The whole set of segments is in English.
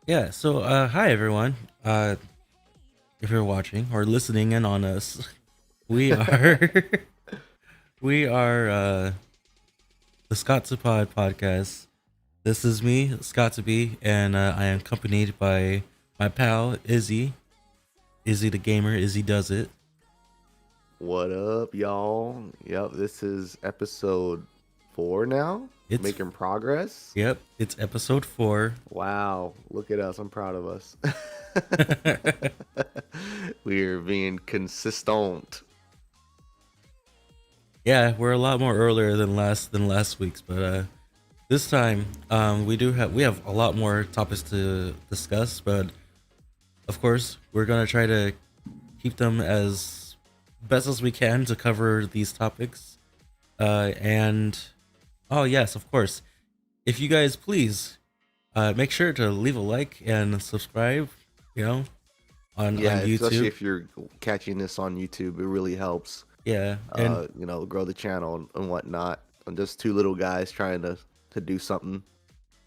Yeah, so hi everyone. If you're watching or listening in on us, we are we are the Scott2pod podcast. This is me, Scott2b, and I am accompanied by my pal IzziTheGamer. Izzy does it. What up, y'all? Yep, this is episode 4 now. It's Making progress. Yep, it's episode 4. Wow, look at us. I'm proud of us. We're being consistent. Yeah, we're a lot more earlier than last week's, but this time we have a lot more topics to discuss, but of course we're gonna try to keep them as best as we can to cover these topics. And oh yes, of course, if you guys please make sure to leave a like and subscribe. You know, on Especially YouTube. if you're catching this on YouTube, it really helps. Yeah, and Grow the channel and whatnot. I'm just two little guys trying to do something.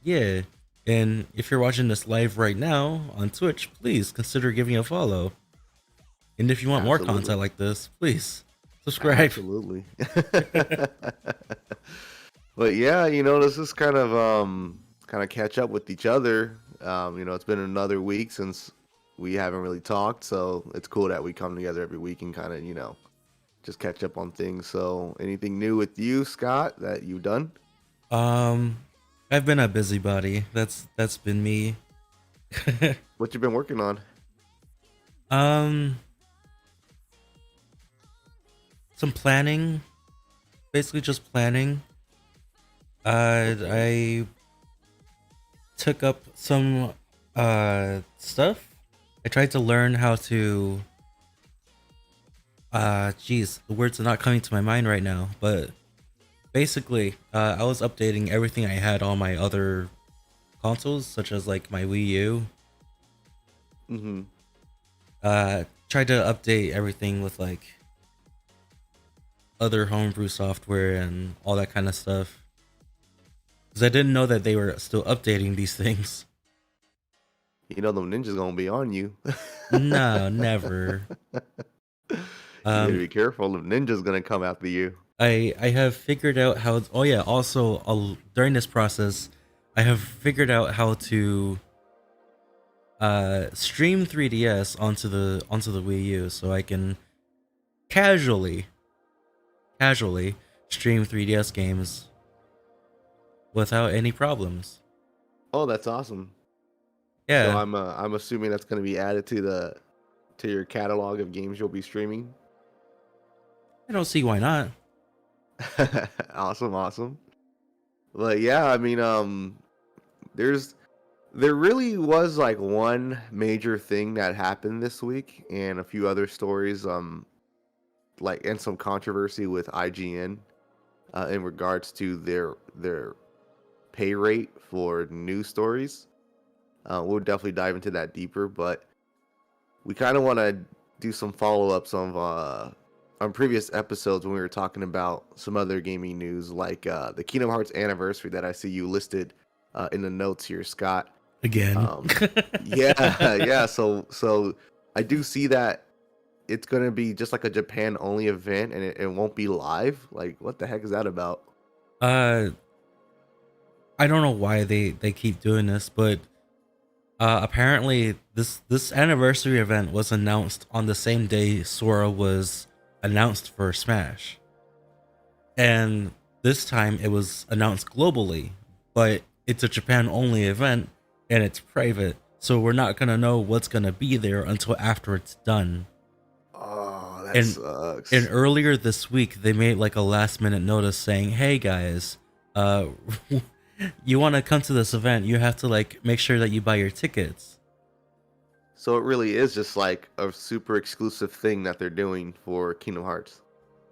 yeah, and if you're watching this live right now on Twitch, please consider giving a follow. And if you want more content like this, please subscribe. Absolutely. But yeah, let's just kind of catch up with each other. It's been another week since we haven't really talked, so it's cool that we come together every week and kind of, just catch up on things. So anything new with you, Scott, that you've done? I've been a busybody. That's been me. What you been working on? Some planning. Basically just planning. I took up some stuff. I tried to learn how to the words are not coming to my mind right now, but basically I was updating everything I had on my other consoles, such as like my Wii U. Tried to update everything with like other homebrew software and all that kind of stuff, because I didn't know that they were still updating these things. The ninja's gonna be on you. No, never. You gotta be careful. The ninja's gonna come after you. I have figured out how. Oh yeah. Also, during this process, I have figured out how to stream 3DS onto the Wii U, so I can casually stream 3DS games without any problems. Oh, that's awesome. Yeah. So I'm assuming that's gonna be added to your catalog of games you'll be streaming. I don't see why not. Awesome. But yeah, I mean, there really was like one major thing that happened this week, and a few other stories, and some controversy with IGN, in regards to their pay rate for news stories. We'll definitely dive into that deeper, but we kind of want to do some follow-ups on previous episodes when we were talking about some other gaming news, like the Kingdom Hearts anniversary that I see you listed in the notes here, Scott. Again. Yeah. So I do see that it's gonna be just like a Japan only event, and it won't be live. Like, what the heck is that about? I don't know why they keep doing this, but apparently this anniversary event was announced on the same day Sora was announced for Smash. And this time it was announced globally, but it's a Japan only event and it's private, so we're not gonna know what's gonna be there until after it's done. Oh, that sucks. And earlier this week they made like a last minute notice saying, hey guys, you want to come to this event, you have to like make sure that you buy your tickets. So it really is just like a super exclusive thing that they're doing for Kingdom Hearts.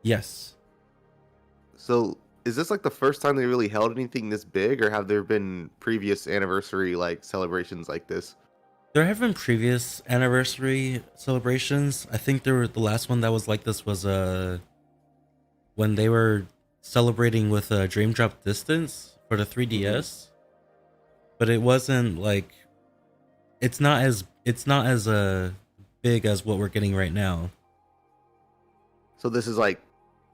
Yes. So is this like the first time they really held anything this big, or have there been previous anniversary like celebrations like this? There have been previous anniversary celebrations. I think the last one that was like this was when they were celebrating with Dream Drop Distance for the Hmm. 3DS, but it wasn't like it's not as big as what we're getting right now. So this is like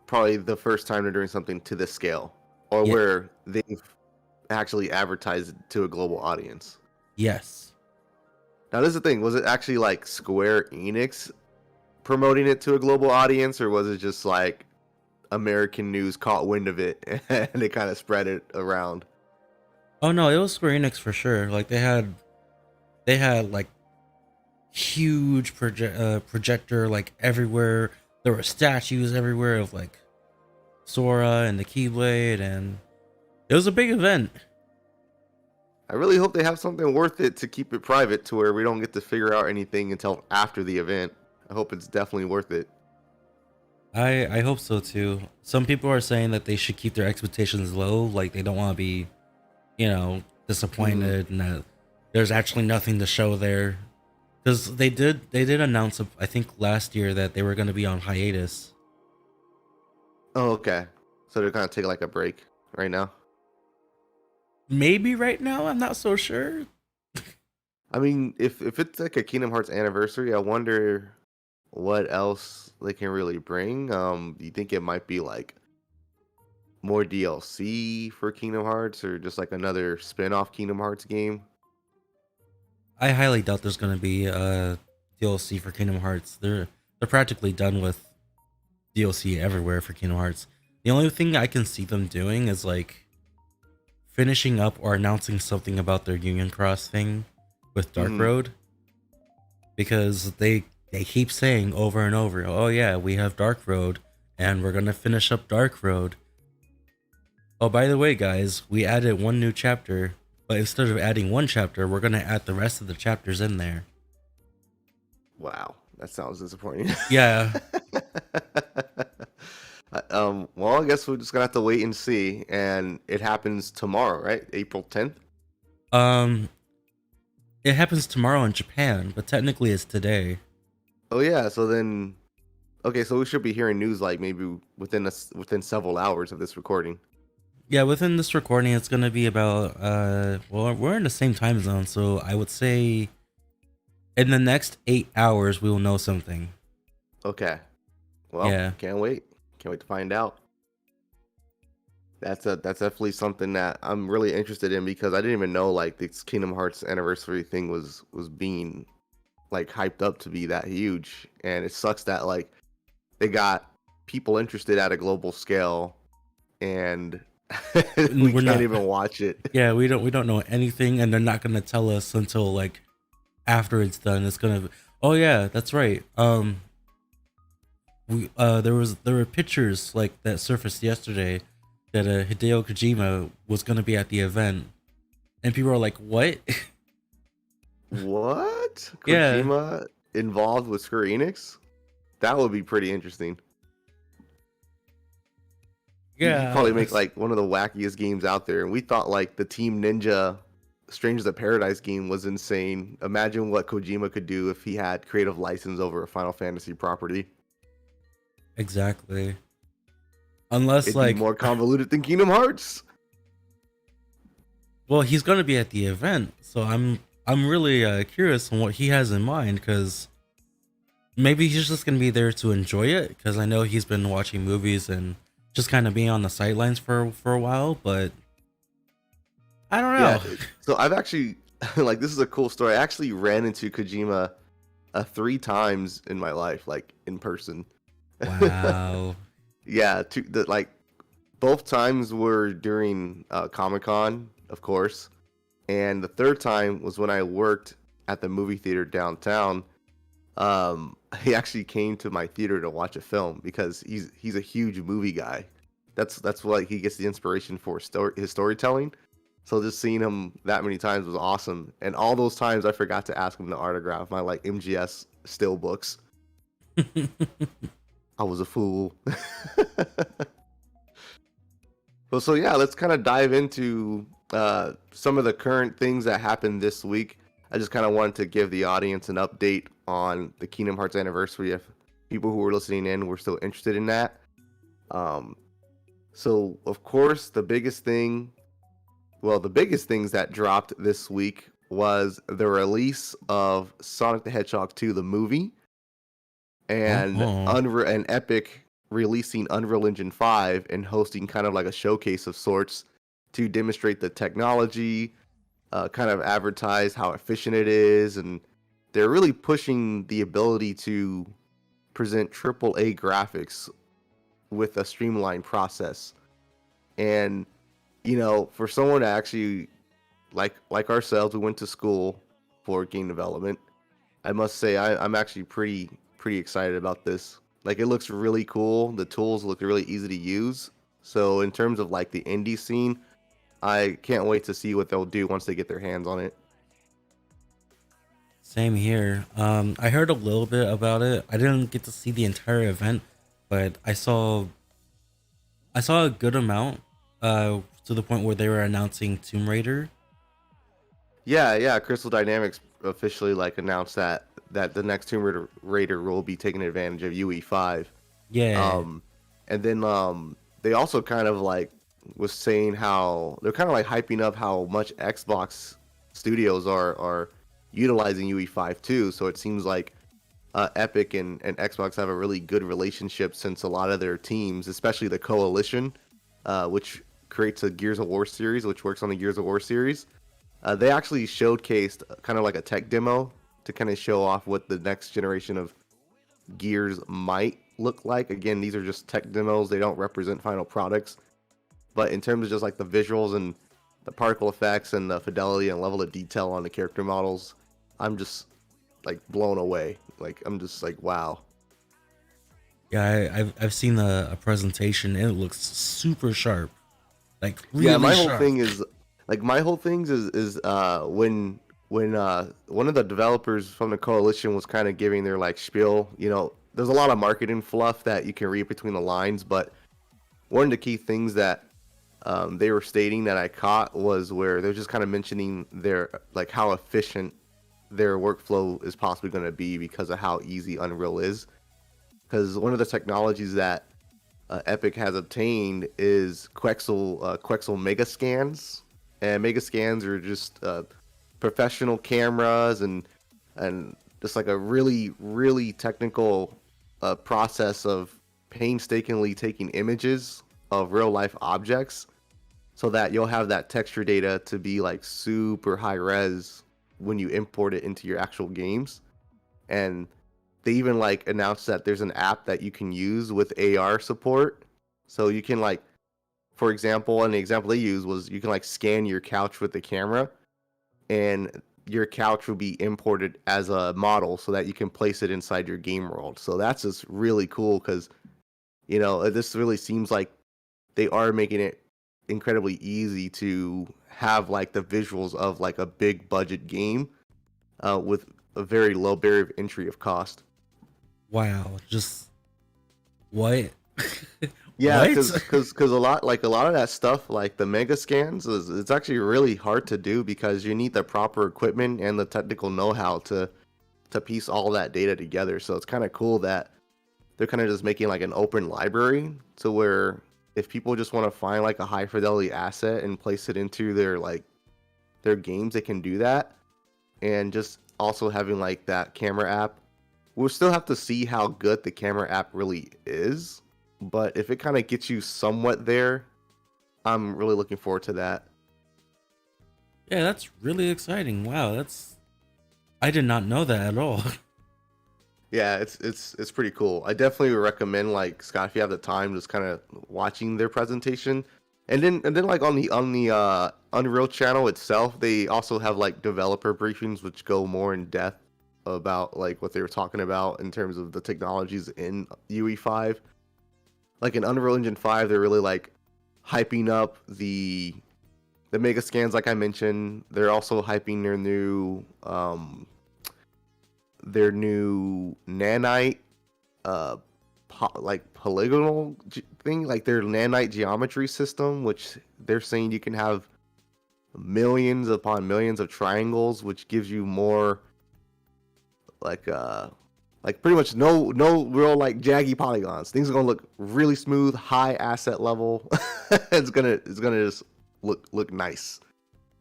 probably the first time they're doing something to this scale, or Yeah, where they've actually advertised it to a global audience. yes. Now, this is the thing: was it actually like Square Enix promoting it to a global audience, or was it just like American news caught wind of it and they kind of spread it around? Oh no, it was Square Enix for sure. Like they had like huge projector like everywhere. There were statues everywhere of like Sora and the Keyblade, and it was a big event. I really hope they have something worth it to keep it private to where we don't get to figure out anything until after the event. I hope it's definitely worth it. I hope so too. Some people are saying that they should keep their expectations low, like they don't want to be, Hmm. disappointed and that there's actually nothing to show there. Because they did announce, I think last year, that they were going to be on hiatus. Oh, okay. So they're kind of taking like a break right now. Maybe right now, I'm not so sure. I mean, if it's like a Kingdom Hearts anniversary, I wonder what else they can really bring. Do you think it might be like more DLC for Kingdom Hearts, or just like another spin-off Kingdom Hearts game? I highly doubt there's going to be a DLC for Kingdom Hearts. They're practically done with DLC everywhere for Kingdom Hearts. The only thing I can see them doing is like finishing up or announcing something about their Union Cross thing with Dark Hmm. Road, because they keep saying over and over, "Oh yeah, we have Dark Road and we're going to finish up Dark Road. Oh, by the way, guys, we added one new chapter, but instead of adding one chapter, we're going to add the rest of the chapters in there." Wow, that sounds disappointing. Yeah. Well, I guess we're just gonna have to wait and see. And it happens tomorrow, right? April 10th. Um it happens tomorrow in Japan, but technically it's today. Oh yeah, so then, okay, so we should be hearing news like maybe within several hours of this recording. Yeah, within this recording it's going to be about well, we're in the same time zone, so I would say in the next 8 hours we will know something. Okay, well, Yeah. can't wait to find out. That's definitely something that I'm really interested in because I didn't even know like this Kingdom Hearts anniversary thing was being like hyped up to be that huge, and it sucks that like they got people interested at a global scale, and we We're can't not even watch it. Yeah, we don't know anything, and they're not going to tell us until like after it's done. It's going to Oh yeah, that's right. We there were pictures like that surfaced yesterday that Hideo Kojima was going to be at the event, and people are like, "What?" What? Yeah. Kojima involved with Square Enix? That would be pretty interesting. He'd probably Yeah. make like one of the wackiest games out there. And we thought like the Team Ninja Strangers of Paradise game was insane. Imagine what Kojima could do if he had creative license over a Final Fantasy property. Exactly. Unless It'd be like more convoluted than Kingdom Hearts. well, he's going to be at the event, so I'm really curious on what he has in mind, cuz maybe he's just going to be there to enjoy it, cuz I know he's been watching movies and just kind of being on the sidelines for a while, but I don't Yeah. know. So I've actually like this is a cool story. I actually ran into Kojima 3 times in my life, like in person. Wow. Yeah, like both times were during Comic Con, of course, and the third time was when I worked at the movie theater downtown. He actually came to my theater to watch a film because he's a huge movie guy. That's what he gets the inspiration for his storytelling. So just seeing him that many times was awesome. And all those times I forgot to ask him to autograph my like MGS still books. I was a fool. Well, so yeah, let's kind of dive into some of the current things that happened this week. I just kind of wanted to give the audience an update on the Kingdom Hearts anniversary if people who were listening in were still interested in that. Um, so, of course, the biggest thing Well, the biggest things that dropped this week was the release of Sonic the Hedgehog 2, the movie, and Oh, and Epic releasing Unreal Engine 5 and hosting kind of like a showcase of sorts to demonstrate the technology, kind of advertise how efficient it is, and they're really pushing the ability to present AAA graphics with a streamlined process. And for someone to actually like ourselves, we went to school for game development. I must say I'm actually pretty excited about this. Like, it looks really cool. The tools look really easy to use. So in terms of like the indie scene, I can't wait to see what they'll do once they get their hands on it. same here. I heard a little bit about it. I didn't get to see the entire event, but I saw a good amount. To the point where they were announcing Tomb Raider. Yeah. Crystal Dynamics officially like announced that the next Tomb Raider will be taking advantage of UE5. Yeah, Um, and then they also kind of like was saying how they're kind of like hyping up how much Xbox studios are utilizing UE5 too. So it seems like Epic and Xbox have a really good relationship, since a lot of their teams, especially the Coalition, which creates a Gears of War series, which works on the Gears of War series. They actually showcased kind of like a tech demo to kind of show off what the next generation of Gears might look like. Again, these are just tech demos; they don't represent final products. But in terms of just like the visuals and the particle effects and the fidelity and level of detail on the character models, I'm just like blown away. Like, I'm just like, wow. yeah. I've seen a presentation and it looks super sharp, like Yeah, really sharp. my whole things is when one of the developers from the coalition was kind of giving their like spiel. There's a lot of marketing fluff that you can read between the lines, but one of the key things that they were stating that I caught was where they're just kind of mentioning their like how efficient their workflow is possibly going to be because of how easy Unreal is. Because one of the technologies that Epic has obtained is Quexel Mega Scans, and Mega Scans are just professional cameras and just like a really technical process of painstakingly taking images of real life objects, so that you'll have that texture data to be like super high res when you import it into your actual games. And they even like announced that there's an app that you can use with AR support. So you can like, for example, and the example they used was you can like scan your couch with the camera, and your couch will be imported as a model so that you can place it inside your game world. So that's just really cool because this really seems like they are making it incredibly easy to have like the visuals of like a big budget game with a very low barrier of entry of cost. Wow, just what? Yeah, What? because a lot of that stuff, like the mega scans, it's actually really hard to do because you need the proper equipment and the technical know-how to piece all that data together. So it's kind of cool that they're kind of just making like an open library to where if people just want to find like a high fidelity asset and place it into their games, they can do that. And just also having like that camera app, we'll still have to see how good the camera app really is, but if it kind of gets you somewhat there, I'm really looking forward to that. Yeah, that's really exciting. Wow, I did not know that at all. Yeah, it's pretty cool. I definitely would recommend, like, Scott, if you have the time, just kind of watching their presentation. And then like on the Unreal channel itself, they also have like developer briefings which go more in depth about like what they were talking about in terms of the technologies in UE5. Like in Unreal Engine 5, they're really like hyping up the mega scans like I mentioned. They're also hyping their new nanite uh like polygonal thing, like their nanite geometry system, which they're saying you can have millions upon millions of triangles, which gives you more like like pretty much no real like jaggy polygons. Things are gonna look really smooth, high asset level. It's gonna just look nice.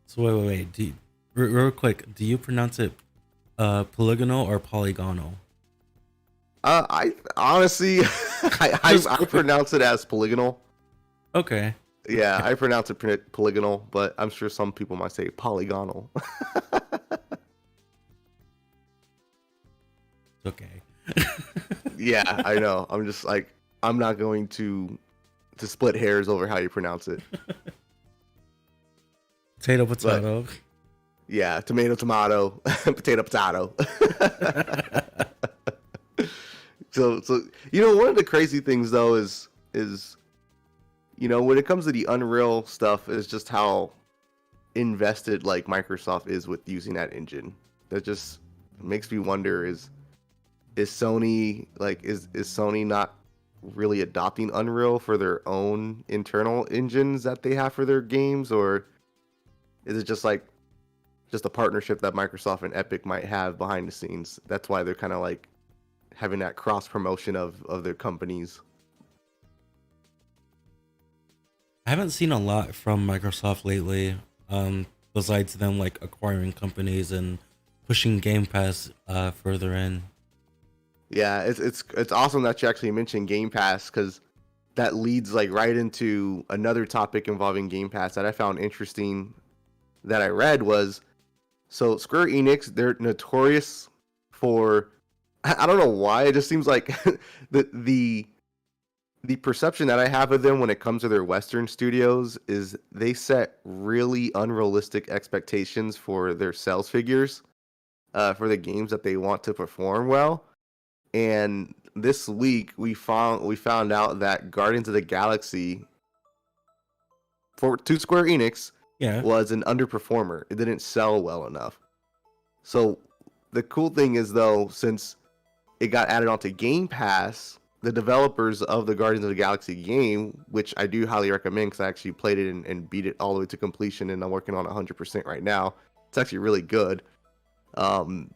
So wait. Real quick, do you pronounce it polygonal or polygonal? I honestly, Just I quick. pronounce it as polygonal. Okay. Yeah, I pronounce it polygonal, but I'm sure some people might say polygonal. It's okay. Yeah, I know. I'm just like I'm not going to split hairs over how you pronounce it. Potato, But potato. yeah, tomato, tomato, potato, potato. So one of the crazy things though is when it comes to the Unreal stuff is just how invested like Microsoft is with using that engine. That just makes me wonder is Sony like is Sony not really adopting Unreal for their own internal engines that they have for their games, or is it just a partnership that Microsoft and Epic might have behind the scenes? That's why they're kind of like having that cross promotion of their companies. I haven't seen a lot from Microsoft lately. Besides them like acquiring companies and pushing Game Pass further in. Yeah, it's awesome that you actually mentioned Game Pass because that leads like right into another topic involving Game Pass that I found interesting that I read was so Square Enix, they're notorious for I don't know why, it just seems like the the perception that I have of them when it comes to their Western studios is they set really unrealistic expectations for their sales figures for the games that they want to perform well. And this week we found out that Guardians of the Galaxy for to Square Enix Yeah. was an underperformer. It didn't sell well enough. So the cool thing is though, since it got added onto Game Pass, the developers of the Guardians of the Galaxy game, which I do highly recommend because I actually played it and beat it all the way to completion, and I'm working on 100% right now. It's actually really good.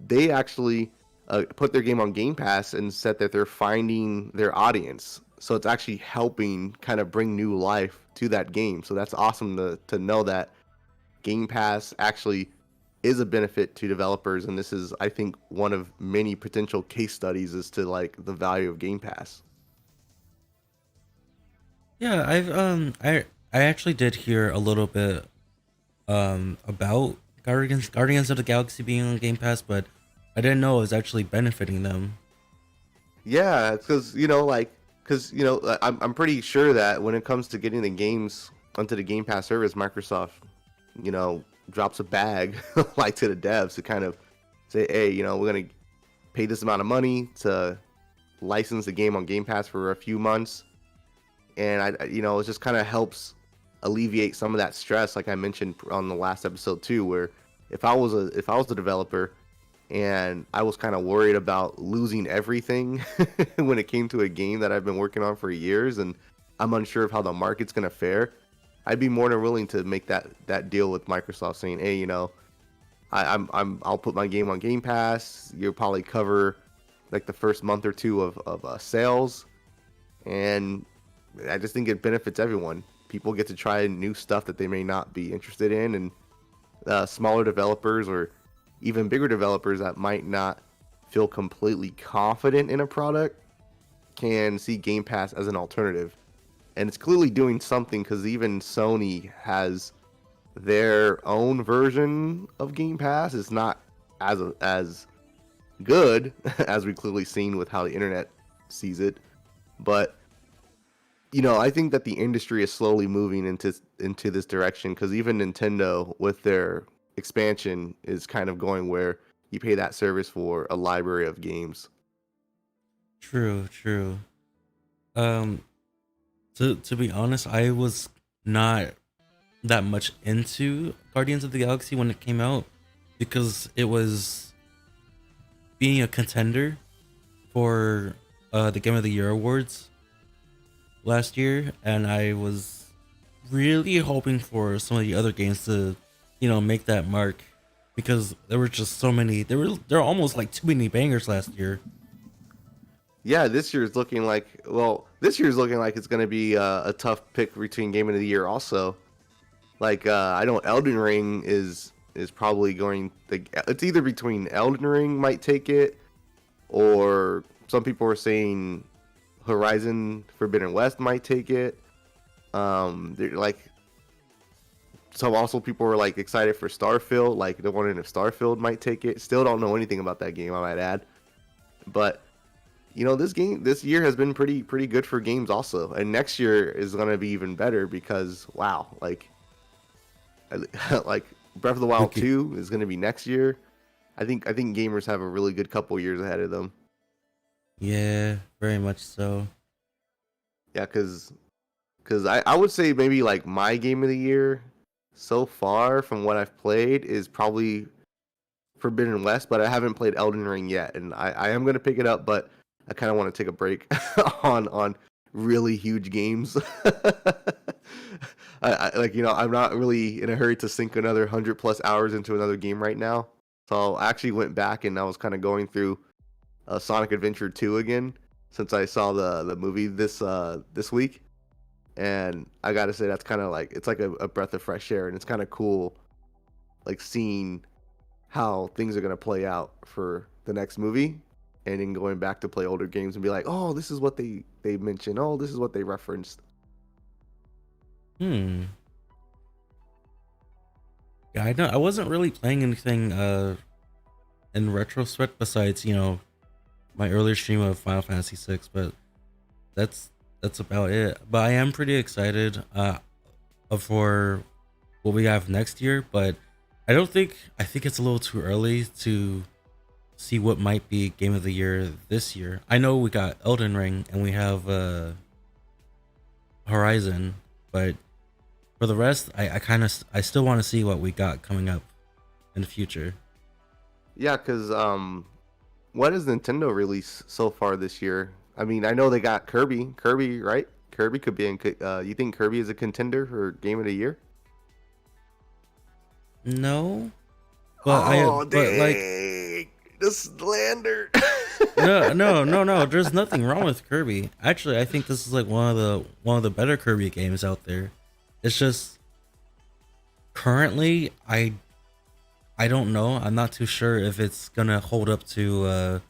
They actually put their game on Game Pass and said that they're finding their audience. So it's actually helping kind of bring new life to that game. So that's awesome to know that Game Pass actually is a benefit to developers, and this is, I think, one of many potential case studies as to like the value of Game Pass. Yeah, I actually did hear a little bit about Guardians of the Galaxy being on Game Pass, but I didn't know it was actually benefiting them. Yeah, because I'm pretty sure that when it comes to getting the games onto the Game Pass service, Microsoft, drops a bag like to the devs to kind of say, hey, we're gonna pay this amount of money to license the game on Game Pass for a few months, and it just kind of helps alleviate some of that stress, like I mentioned on the last episode too, where if I was a developer and I was kind of worried about losing everything when it came to a game that I've been working on for years, and I'm unsure of how the market's gonna fare. I'd be more than willing to make that deal with Microsoft, saying, "Hey, I'll put my game on Game Pass. You'll probably cover like the first month or two of sales, and I just think it benefits everyone. People get to try new stuff that they may not be interested in, and smaller developers or even bigger developers that might not feel completely confident in a product can see Game Pass as an alternative. And it's clearly doing something because even Sony has their own version of Game Pass. It's not as good as we've clearly seen with how the internet sees it, but I think that the industry is slowly moving into this direction because even Nintendo with their expansion is kind of going where you pay that service for a library of games. True, true. Um, to be honest, I was not that much into Guardians of the Galaxy when it came out because it was being a contender for the Game of the Year awards last year, and I was really hoping for some of the other games to, make that mark because there were just so many. There were almost like too many bangers last year. Yeah, this year's looking like it's going to be a tough pick between Game of the Year also. Like I know Elden Ring is probably going. It's either between Elden Ring might take it, or some people are saying Horizon Forbidden West might take it. They're like some also people were like excited for Starfield, like they're wondering if Starfield might take it. Still don't know anything about that game, I might add. But this year has been pretty good for games also, and next year is gonna be even better because wow, like like Breath of the Wild Okay. 2 is gonna be next year. I think gamers have a really good couple years ahead of them. Yeah, very much so. Yeah, because I would say maybe like my game of the year so far from what I've played is probably Forbidden West, but I haven't played Elden Ring yet, and I am gonna pick it up, but I kind of want to take a break on really huge games. Like I'm not really in a hurry to sink another 100+ hours into another game right now. So I actually went back and I was kind of going through Sonic Adventure 2 again since I saw the movie this week, and I gotta say that's kind of like it's like a breath of fresh air, and it's kind of cool, like seeing how things are gonna play out for the next movie, and then going back to play older games and be like, oh, this is what they mentioned, oh, this is what they referenced. Hmm. Yeah, I know. I wasn't really playing anything in retrospect besides my earlier stream of Final Fantasy 6, but that's that's about it. But I am pretty excited for what we have next year. But I think it's a little too early to see what might be game of the year this year. I know we got Elden Ring and we have Horizon, but for the rest, I still want to see what we got coming up in the future. Yeah, because what has Nintendo released so far this year? I mean, I know they got Kirby, right? Kirby could be in. You think Kirby is a contender for Game of the Year? No, Oh but like dang, the slander. no. There's nothing wrong with Kirby. Actually, I think this is like one of the better Kirby games out there. It's just currently I don't know. I'm not too sure if it's gonna hold up to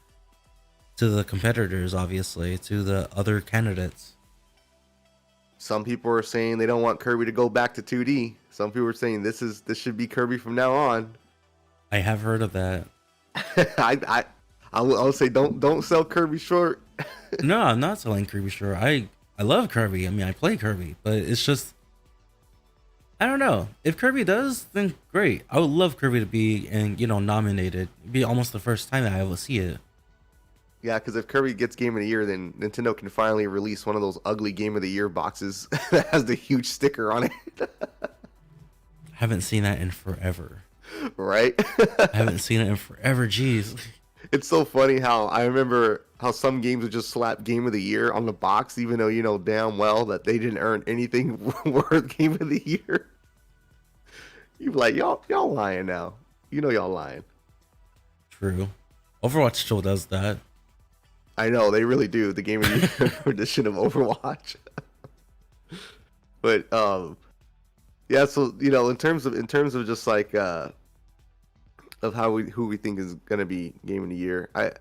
the competitors, obviously, to the other candidates. Some people are saying they don't want Kirby to go back to 2D. Some people are saying this should be Kirby from now on. I have heard of that. I will say don't sell Kirby short. No, I'm not selling Kirby short. I love Kirby. I mean, I play Kirby, but it's just I don't know. If Kirby does, then great. I would love Kirby to be nominated. It'd be almost the first time that I will see it. Yeah, because if Kirby gets Game of the Year, then Nintendo can finally release one of those ugly Game of the Year boxes that has the huge sticker on it. Haven't seen that in forever. Right? I haven't seen it in forever. Jeez. It's so funny how I remember how some games would just slap Game of the Year on the box, even though you know damn well that they didn't earn anything worth Game of the Year. You be like, y'all lying now. You know y'all lying. True. Overwatch still does that. I know they really do. The Game of the Year edition of Overwatch. But yeah. So in terms of just like of who we think is gonna be Game of the Year, I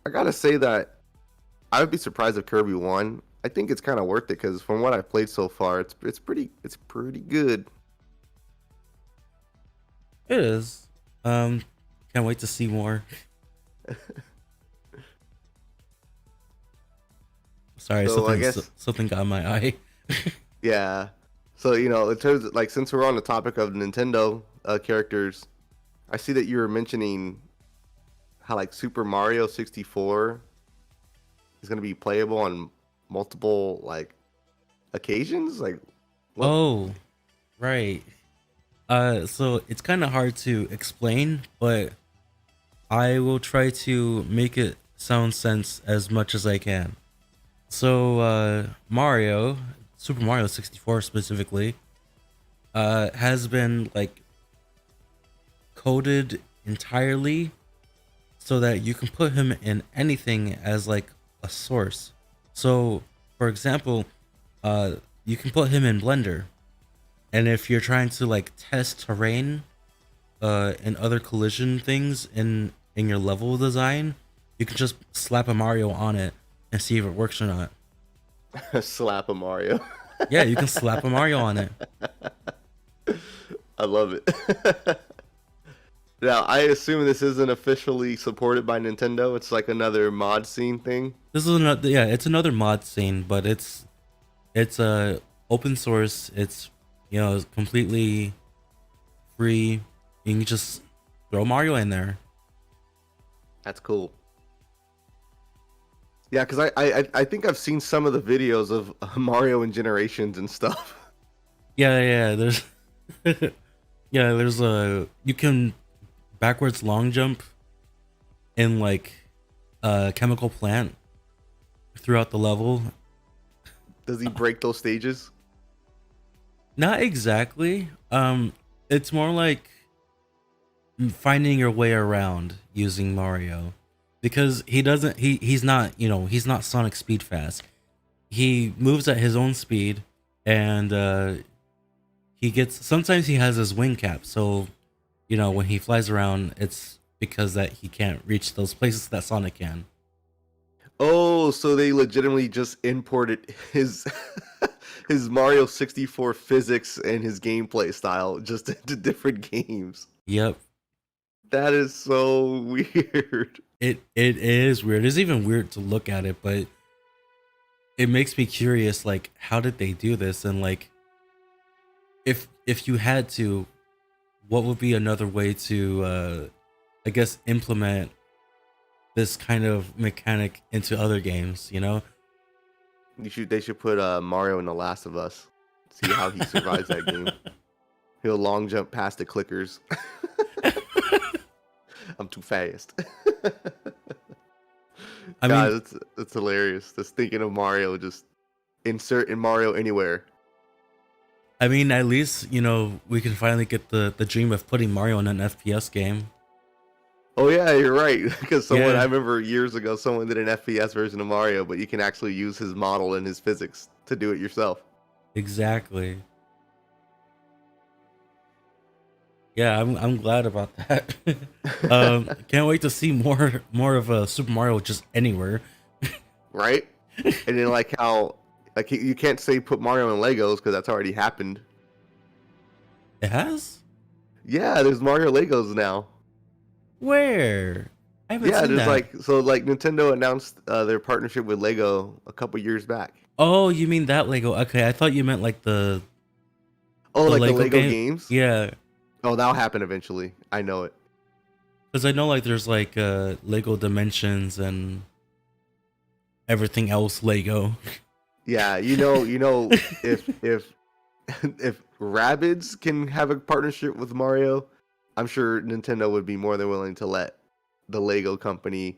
gotta say that I would be surprised if Kirby won. I think it's kind of worth it because from what I've played so far, it's pretty good. It is. Can't wait to see more. Sorry, So I guess something got in my eye. yeah. So in terms of, like since we're on the topic of Nintendo characters, I see that you were mentioning how like Super Mario 64 is gonna be playable on multiple like occasions. Like what? Oh, right. So it's kind of hard to explain, but I will try to make it sound sense as much as I can. So, Super Mario 64 specifically, has been like coded entirely so that you can put him in anything as like a source. So, for example, you can put him in Blender, And if you're trying to like test terrain and other collision things in your level design, you can just slap a Mario on it and see if it works or not. Slap a Mario. Yeah, you can slap a Mario on it. I love it. Now, I assume this isn't officially supported by Nintendo. It's like another mod scene thing. This is another, yeah, it's another mod scene, but it's open source. It's, you know, completely free. You can just throw Mario in there. That's cool. Yeah, because I think I've seen some of the videos of Mario and Generations and stuff. Yeah, there's yeah, there's a you can backwards long jump in like a chemical plant throughout the level. Does he break those stages? Not exactly. It's more like finding your way around using Mario, because he doesn't he's not, you know, he's not Sonic speed fast. He moves at his own speed, and he gets, sometimes he has his wing cap, so you know when he flies around it's because that he can't reach those places that Sonic can. Oh, so they legitimately just imported his his Mario 64 physics and his gameplay style just into different games. Yep. That is so weird. It is weird. It's even weird to look at it, but it makes me curious, like how did they do this? And like if you had to, what would be another way to I guess implement this kind of mechanic into other games, you know? They should put Mario in The Last of Us. See how he survives that game. He'll long jump past the clickers. I'm too fast. I God, mean, it's hilarious. Just thinking of Mario, just insert in Mario anywhere. at least, you know, we can finally get the dream of putting Mario in an FPS game. Oh yeah, you're right. Because I Yeah, remember years ago, someone did an FPS version of Mario, but you can actually use his model and his physics to do it yourself. exactly. Yeah, I'm glad about that. Can't wait to see more of Super Mario just anywhere. Right? And then like how like you can't say put Mario in Legos because that's already happened. It has? Yeah, there's Mario Legos now. Where? I haven't Yeah, seen there's that. like Nintendo announced their partnership with Lego a couple years back. Oh, you mean that Lego? Okay, I thought you meant like Oh, the like the Lego Lego game. games? Yeah, Oh, that'll happen eventually. I know it. because I know like there's like Lego Dimensions and everything else Lego. Yeah, if if Rabbids can have a partnership with Mario, I'm sure Nintendo would be more than willing to let the Lego company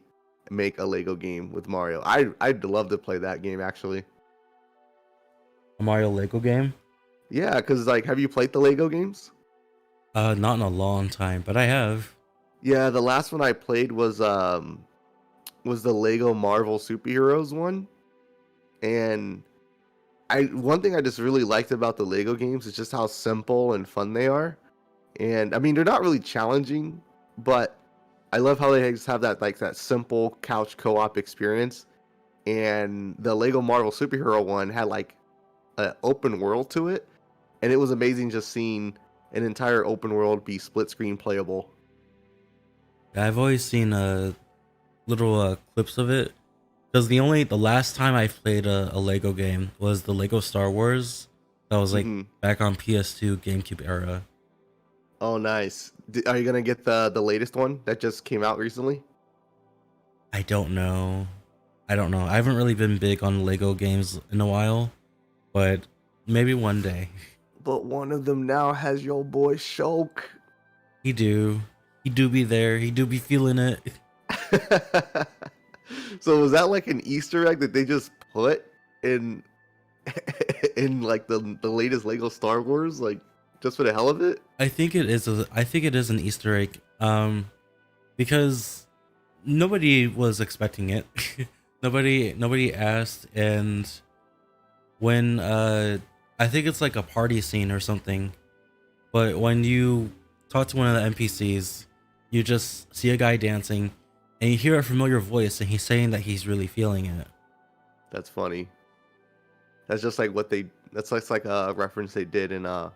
make a Lego game with Mario. I'd love to play that game actually. A Mario Lego game? Yeah, because like, have you played the Lego games? Not in a long time, but I have. Yeah, the last one I played was the Lego Marvel Superheroes one, and I one thing I just really liked about the Lego games is just how simple and fun they are. And I mean, they're not really challenging, but I love how they just have that like that simple couch co-op experience. And the Lego Marvel Superhero one had like an open world to it, and it was amazing just seeing an entire open world be split screen playable. I've always seen little clips of it, because the last time I played a Lego game was the Lego Star Wars. That was like Hmm. back on PS2 GameCube era. Oh, nice. Are you gonna get the latest one that just came out recently? I don't know. I don't know. I haven't really been big on Lego games in a while, but maybe one day. But one of them now has your boy Shulk. He do. He do be there. He do be feeling it. So was that like an Easter egg that they just put in in like the latest Lego Star Wars, like just for the hell of it? I think it is an Easter egg. Because nobody was expecting it. Nobody asked, and when I think it's like a party scene or something. But when you talk to one of the NPCs, you just see a guy dancing, and you hear a familiar voice, and he's saying that he's really feeling it. That's funny. That's just like what they. That's like a reference they did in the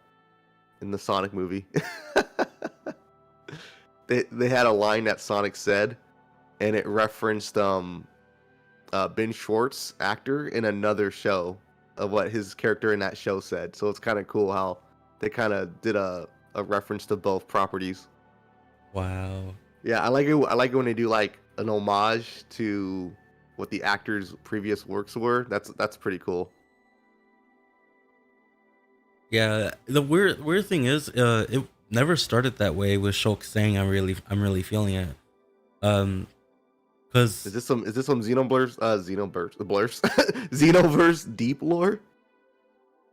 Sonic movie. They had a line that Sonic said, and it referenced Ben Schwartz, actor, in another show of what his character in that show said. So it's kind of cool how they kind of did a reference to both properties. Wow. Yeah, I like it. I like it when they do like an homage to what the actor's previous works were. That's pretty cool. Yeah, the weird thing is, it never started that way with Shulk saying I'm really feeling it. Um, Is cause this some Blurs Xenoverse deep lore?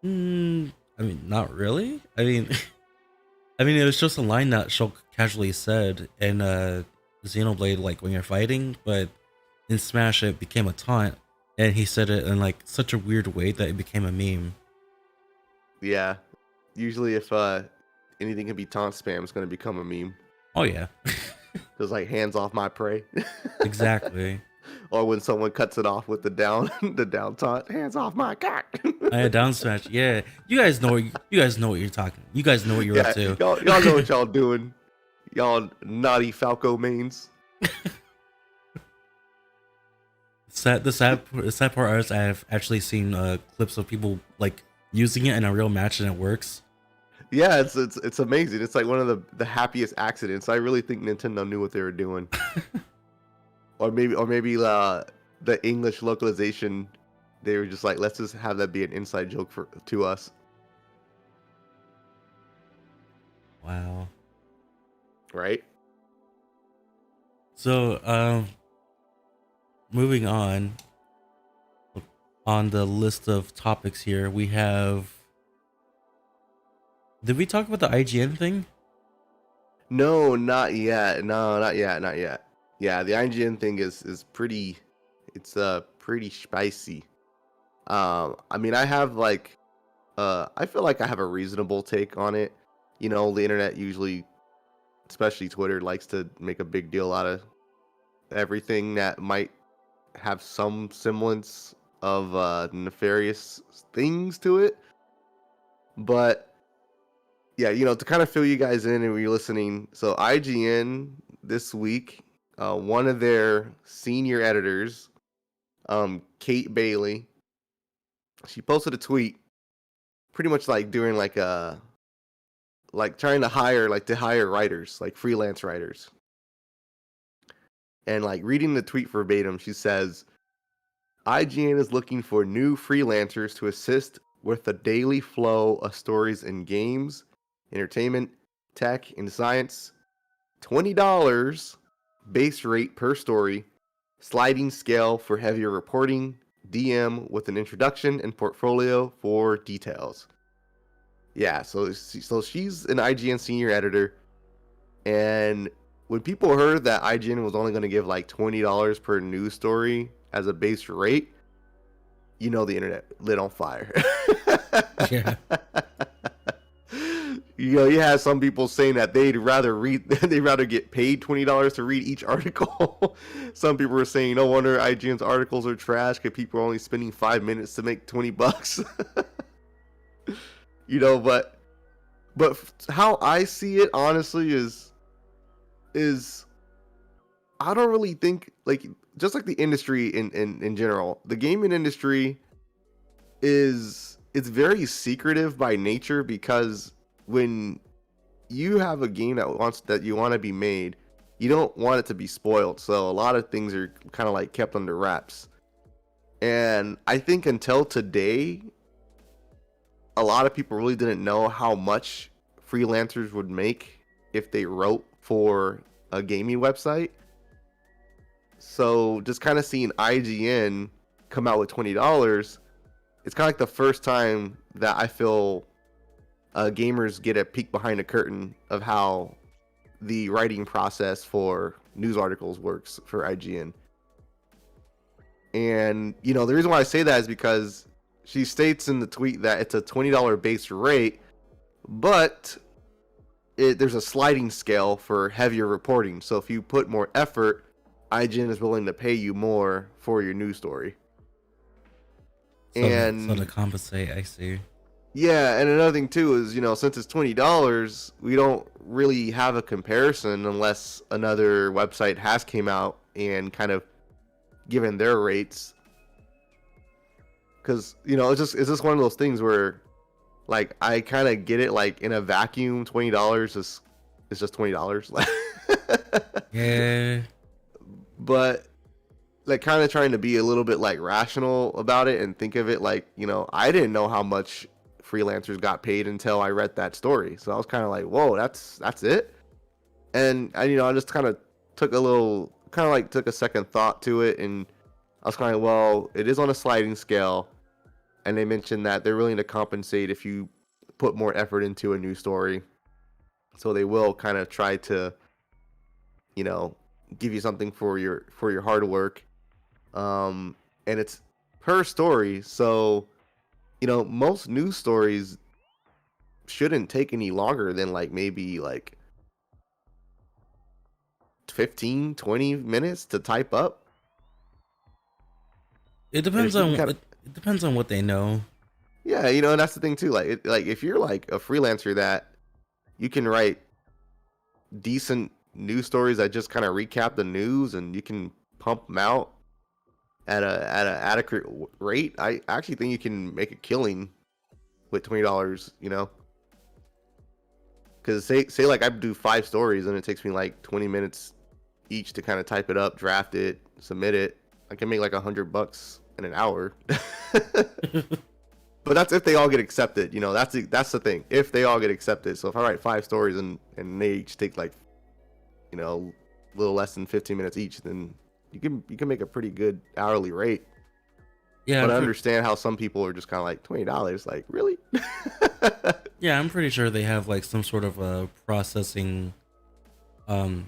I mean, not really. I mean, I mean, it was just a line that Shulk casually said in Xenoblade, like when you're fighting, but in Smash it became a taunt, and he said it in like such a weird way that it became a meme. Yeah. Usually, if anything can be taunt spam, it's gonna become a meme. Oh yeah, Just like hands off my prey. exactly. Or when someone cuts it off with the down the down taunt, hands off my cock. I had down smash. Yeah, you guys know. You guys know what you're talking. You guys know what you're up Yeah, to. y'all know what y'all doing. Y'all naughty Falco mains. The sad part is I've actually seen clips of people like using it in a real match and it works. Yeah, it's amazing. It's like one of the happiest accidents. I really think Nintendo knew what they were doing. Or maybe the English localization, they were just like, let's just have that be an inside joke to us. Wow. Right? So moving on the list of topics here, we have. Did we talk about the IGN thing? No, not yet. No, not yet. Not yet. Yeah, the IGN thing is pretty. It's pretty spicy. I mean, I have like, I feel like I have a reasonable take on it. You know, the internet usually, especially Twitter, likes to make a big deal out of everything that might have some semblance of nefarious things to it. But yeah, you know, to kind of fill you guys in and you're listening, so IGN this week, one of their senior editors, Kate Bailey, she posted a tweet pretty much like doing like a like trying to hire writers, like freelance writers. And like reading the tweet verbatim, she says, IGN is looking for new freelancers to assist with the daily flow of stories in games, entertainment, tech, and science. $20 base rate per story, sliding scale for heavier reporting, DM with an introduction and portfolio for details. Yeah, so she's an IGN senior editor, and when people heard that IGN was only going to give like $20 per news story as a base rate, you know the internet lit on fire. Yeah. You know, you have some people saying that they'd rather get paid $20 to read each article. Some people are saying no wonder IGN's articles are trash because people are only spending 5 minutes to make $20. You know, but how I see it honestly is I don't really think, like, just like the industry in general, the gaming industry it's very secretive by nature, because when you have a game that you want to be made, you don't want it to be spoiled. So a lot of things are kind of like kept under wraps. And I think until today, a lot of people really didn't know how much freelancers would make if they wrote for a gaming website. So just kind of seeing IGN come out with $20, it's kind of like the first time that I feel gamers get a peek behind the curtain of how the writing process for news articles works for IGN. And, you know, the reason why I say that is because she states in the tweet that it's a $20 base rate, but there's a sliding scale for heavier reporting. So if you put more effort, IGN is willing to pay you more for your news story. So to And compensate, I see. yeah, and another thing too is, since it's $20, we don't really have a comparison unless another website has came out and kind of given their rates. Because it's just one of those things where, like, I kind of get it. Like, in a vacuum, $20 is just $20. Yeah. But like, kind of trying to be a little bit like rational about it and think of it like, I didn't know how much freelancers got paid until I read that story. So I was kind of like, whoa, that's it. And I just kind of took a second thought to it, and I was kind of, well, it is on a sliding scale, and they mentioned that they're willing to compensate if you put more effort into a new story. So they will kind of try to, give you something for your hard work. And it's per story, so most news stories shouldn't take any longer than like maybe like 15-20 minutes to type up. It depends on it depends on what they know. Yeah, and that's the thing too. Like if you're like a freelancer that you can write decent news stories that just kind of recap the news and you can pump them out at a adequate rate, I actually think you can make a killing with $20. Because say like I do 5 stories and it takes me like 20 minutes each to kind of type it up, draft it, submit it. I can make like $100 in an hour. But that's if they all get accepted. That's the thing. If they all get accepted. So if I write 5 stories and they each take like, a little less than 15 minutes each, then you can make a pretty good hourly rate. Yeah, but I understand how some people are just kind of like $20. Like, really? Yeah, I'm pretty sure they have like some sort of a processing, what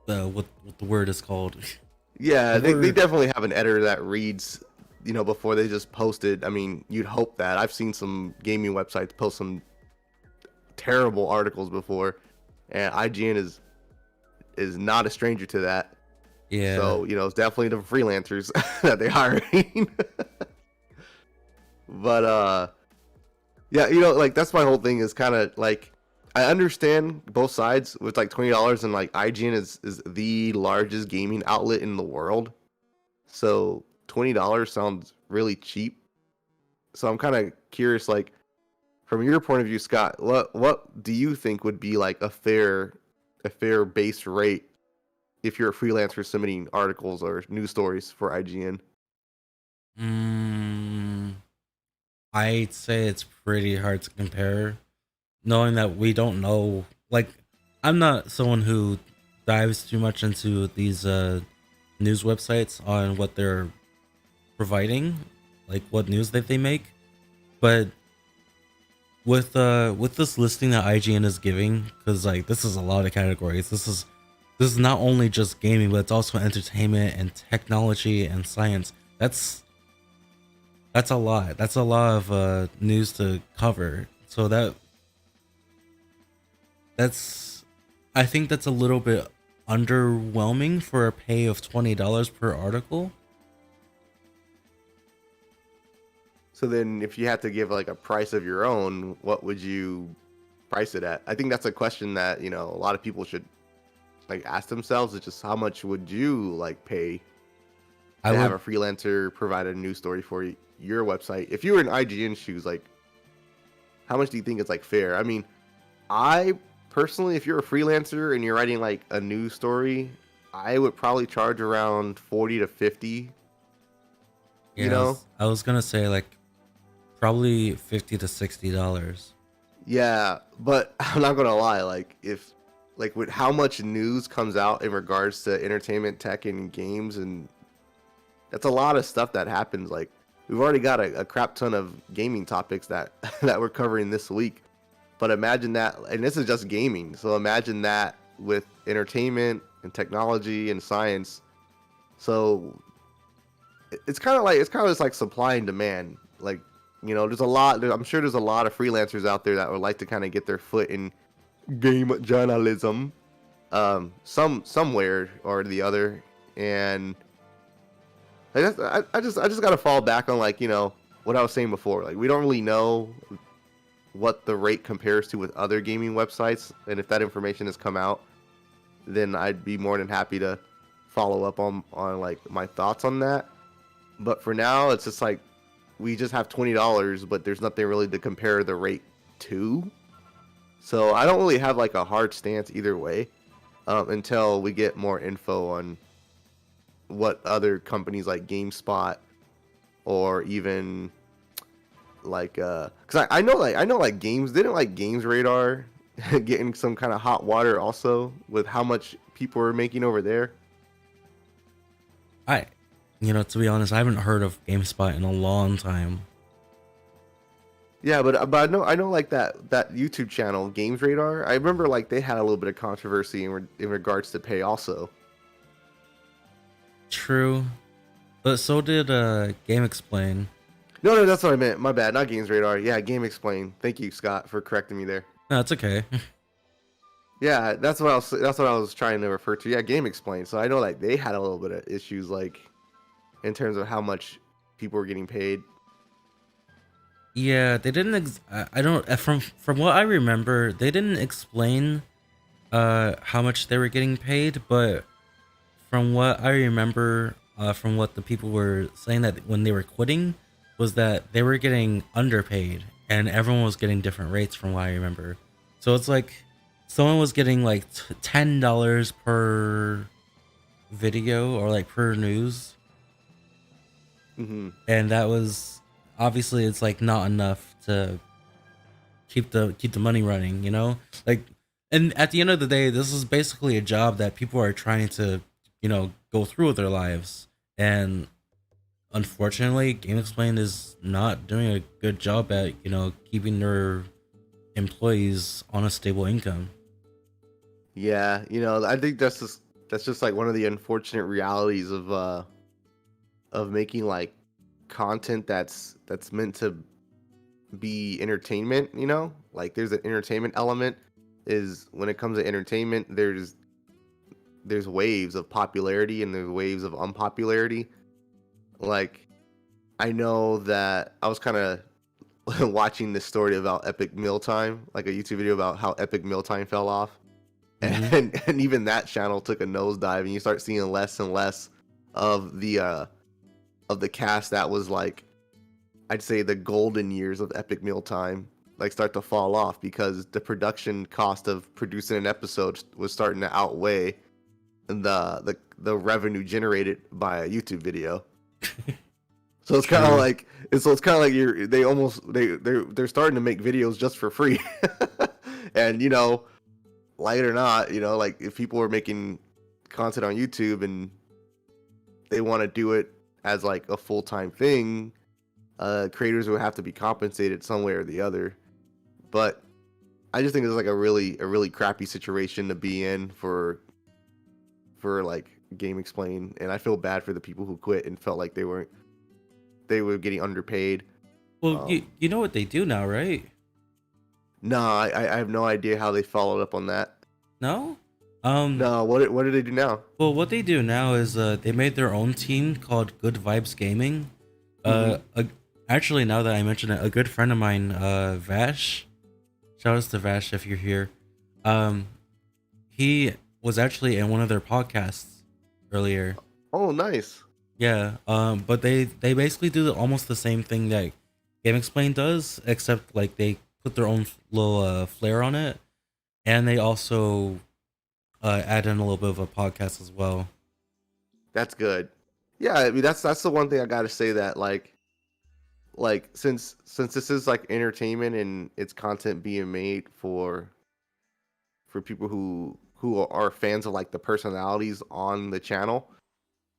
the word is called. Yeah, they definitely have an editor that reads, before they just post it. I mean, you'd hope that. I've seen some gaming websites post some terrible articles before, and IGN is not a stranger to that. Yeah. So, it's definitely the freelancers that they're hiring. But yeah, like that's my whole thing is kind of like I understand both sides with like $20, and like IGN is the largest gaming outlet in the world. So $20 sounds really cheap. So I'm kind of curious, like, from your point of view, Scott, what do you think would be like a fair base rate if you're a freelancer submitting articles or news stories for IGN? I'd say it's pretty hard to compare, knowing that we don't know. Like, I'm not someone who dives too much into these news websites on what they're providing, like what news that they make. But with this listing that IGN is giving, because like this is a lot of categories. This is not only just gaming, but it's also entertainment and technology and science. That's a lot. That's a lot of news to cover. So that's I think that's a little bit underwhelming for a pay of $20 per article. So then if you had to give like a price of your own, what would you price it at? I think that's a question that, a lot of people should like ask themselves. It's just how much would you like pay to have a freelancer provide a news story for your website? If you were in IGN shoes, like how much do you think is like fair? I mean, I personally, if you're a freelancer and you're writing like a news story, I would probably charge around 40 to 50. Yeah, I was gonna say like probably $50 to $60. Yeah, but I'm not gonna lie, like if like with how much news comes out in regards to entertainment, tech, and games, and that's a lot of stuff that happens. Like we've already got a crap ton of gaming topics that that we're covering this week. But imagine that, and this is just gaming. So imagine that with entertainment and technology and science. So it's kind of just like supply and demand. Like, there's a lot. I'm sure there's a lot of freelancers out there that would like to kind of get their foot in game journalism, somewhere or the other, and I just gotta fall back on, like, what I was saying before. Like, we don't really know what the rate compares to with other gaming websites, and if that information has come out, then I'd be more than happy to follow up on like my thoughts on that. But for now, it's just like we just have $20, but there's nothing really to compare the rate to. So I don't really have like a hard stance either way, until we get more info on what other companies like GameSpot or even like because I know like games didn't like Games Radar getting some kind of hot water also with how much people are making over there. I, to be honest, I haven't heard of GameSpot in a long time. Yeah, but I know like that YouTube channel Games Radar. I remember like they had a little bit of controversy in regards to pay also. True, but so did Game Explain. No, that's what I meant. My bad. Not Games Radar. Yeah, Game Explain. Thank you, Scott, for correcting me there. No, it's okay. Yeah, that's what I was trying to refer to. Yeah, Game Explain. So I know like they had a little bit of issues like in terms of how much people were getting paid. Yeah, they didn't. I don't. From what I remember, they didn't explain how much they were getting paid. But from what I remember, from what the people were saying that when they were quitting, was that they were getting underpaid, and everyone was getting different rates. From what I remember, so it's like someone was getting like $10 per video or like per news, and that was obviously it's like not enough to keep the money running, like. And at the end of the day, this is basically a job that people are trying to go through with their lives, and unfortunately Game Explained is not doing a good job at keeping their employees on a stable income. Yeah, I think that's just like one of the unfortunate realities of making like content that's meant to be entertainment, like there's an entertainment element. Is when it comes to entertainment, there's waves of popularity and there's waves of unpopularity. Like, I know that I was kind of watching this story about Epic Mealtime, like a YouTube video about how Epic Mealtime fell off, Mm-hmm. and even that channel took a nosedive, and you start seeing less and less of the cast that was like, I'd say, the golden years of Epic Mealtime, like, start to fall off because the production cost of producing an episode was starting to outweigh the revenue generated by a YouTube video. So it's kind of like they're starting to make videos just for free. And like it or not, like if people are making content on YouTube and they want to do it as like a full-time thing, creators will have to be compensated some way or the other. But I just think it's like a really crappy situation to be in for like Game Explain, and I feel bad for the people who quit and felt like they were getting underpaid. Well, you know what they do now, right? No, I have no idea how they followed up on that. No. No, what do they do now? Well, what they do now is they made their own team called Good Vibes Gaming. Actually, now that I mention it, a good friend of mine, Vash, shout outs to Vash if you're here. He was actually in one of their podcasts earlier. Oh, nice. Yeah. But they basically do almost the same thing that Game Explain does, except like they put their own little flair on it, and they also add in a little bit of a podcast as well. That's good. Yeah, I mean that's the one thing I gotta say, that like since this is like entertainment and it's content being made for people who are fans of like the personalities on the channel,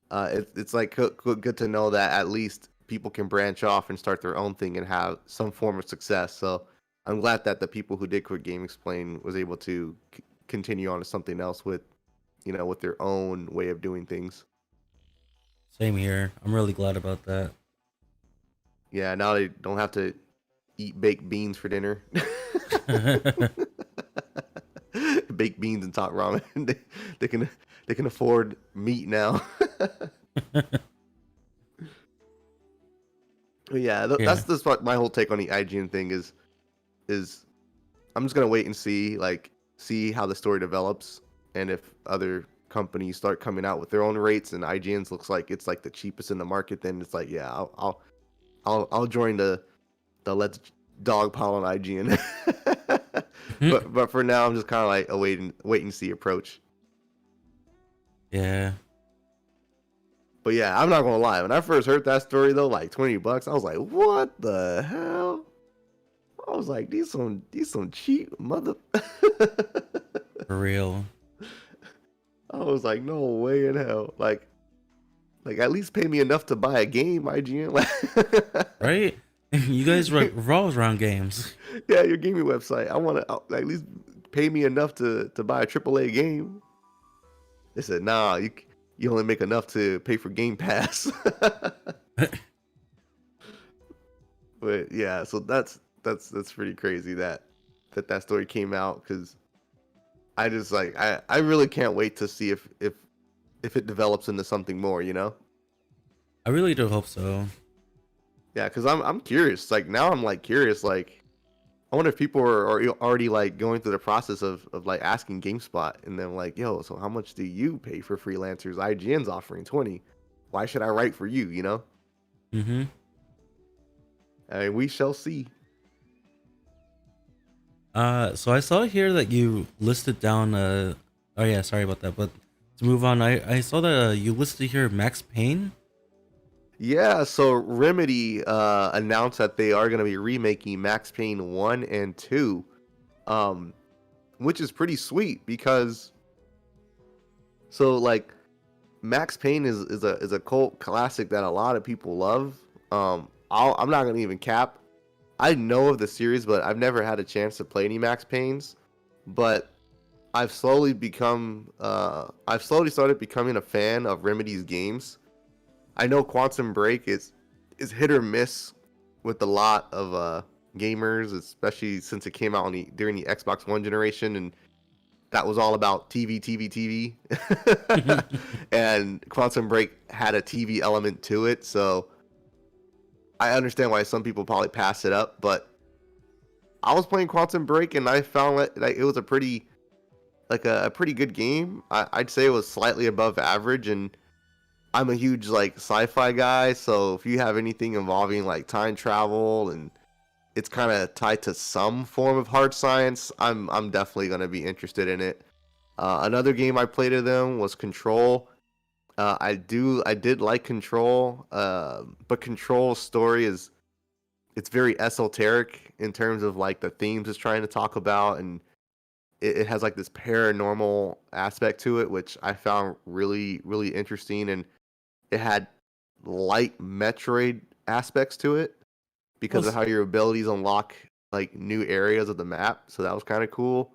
it's like good to know that at least people can branch off and start their own thing and have some form of success. So I'm glad that the people who did quit Game Explain was able to continue on to something else with with their own way of doing things. Same here. I'm really glad about that. Yeah, now they don't have to eat baked beans for dinner. Baked beans and top ramen. They can they can afford meat now. But yeah, Yeah. that's just what my whole take on the IGN thing is I'm just gonna wait and see how the story develops, and if other companies start coming out with their own rates and IGN's looks like it's like the cheapest in the market, then it's like yeah, I'll join the let's dogpile on IGN. But for now, I'm just kind of like a wait and see approach. Yeah. But yeah, I'm not gonna lie. When I first heard that story though, like $20, I was like, what the hell? I was like, these some cheap mother. For real. I was like, no way in hell. Like at least pay me enough to buy a game, IGN. Right? You guys revolve around games. Yeah, your gaming website. I want to at least pay me enough to buy a AAA game. They said, nah, you only make enough to pay for Game Pass. But yeah, so that's pretty crazy that story came out because I just like I really can't wait to see if it develops into something more, you know? I really do hope so. Yeah, because I'm curious. Like now I'm like curious. Like I wonder if people are already like going through the process of like asking GameSpot and then like, yo, so how much do you pay for freelancers? IGN's offering 20. Why should I write for you? You know? Mm-hmm. I mean, we shall see. So I saw here that you listed down oh yeah, sorry about that, but to move on, I saw that you listed here Max Payne. Yeah, so Remedy announced that they are going to be remaking Max Payne 1 and 2, um, which is pretty sweet because so like Max Payne is a cult classic that a lot of people love. I'm not going to even cap. I know of the series, but I've never had a chance to play any Max Paynes. But I've slowly started becoming a fan of Remedy's games. I know Quantum Break is hit or miss with a lot of gamers, especially since it came out during the Xbox One generation, and that was all about TV, TV, TV. And Quantum Break had a TV element to it, so I understand why some people probably pass it up. But I was playing Quantum Break, and I found like it was a pretty a pretty good game. I'd say it was slightly above average, and I'm a huge like sci-fi guy, so if you have anything involving like time travel and it's kind of tied to some form of hard science, I'm definitely gonna be interested in it. Another game I played of them was Control. I did like Control, but Control's story it's very esoteric in terms of like the themes it's trying to talk about, and it has like this paranormal aspect to it, which I found really interesting, and it had light Metroid aspects to it because of Was how your abilities unlock like new areas of the map. So that was kind of cool.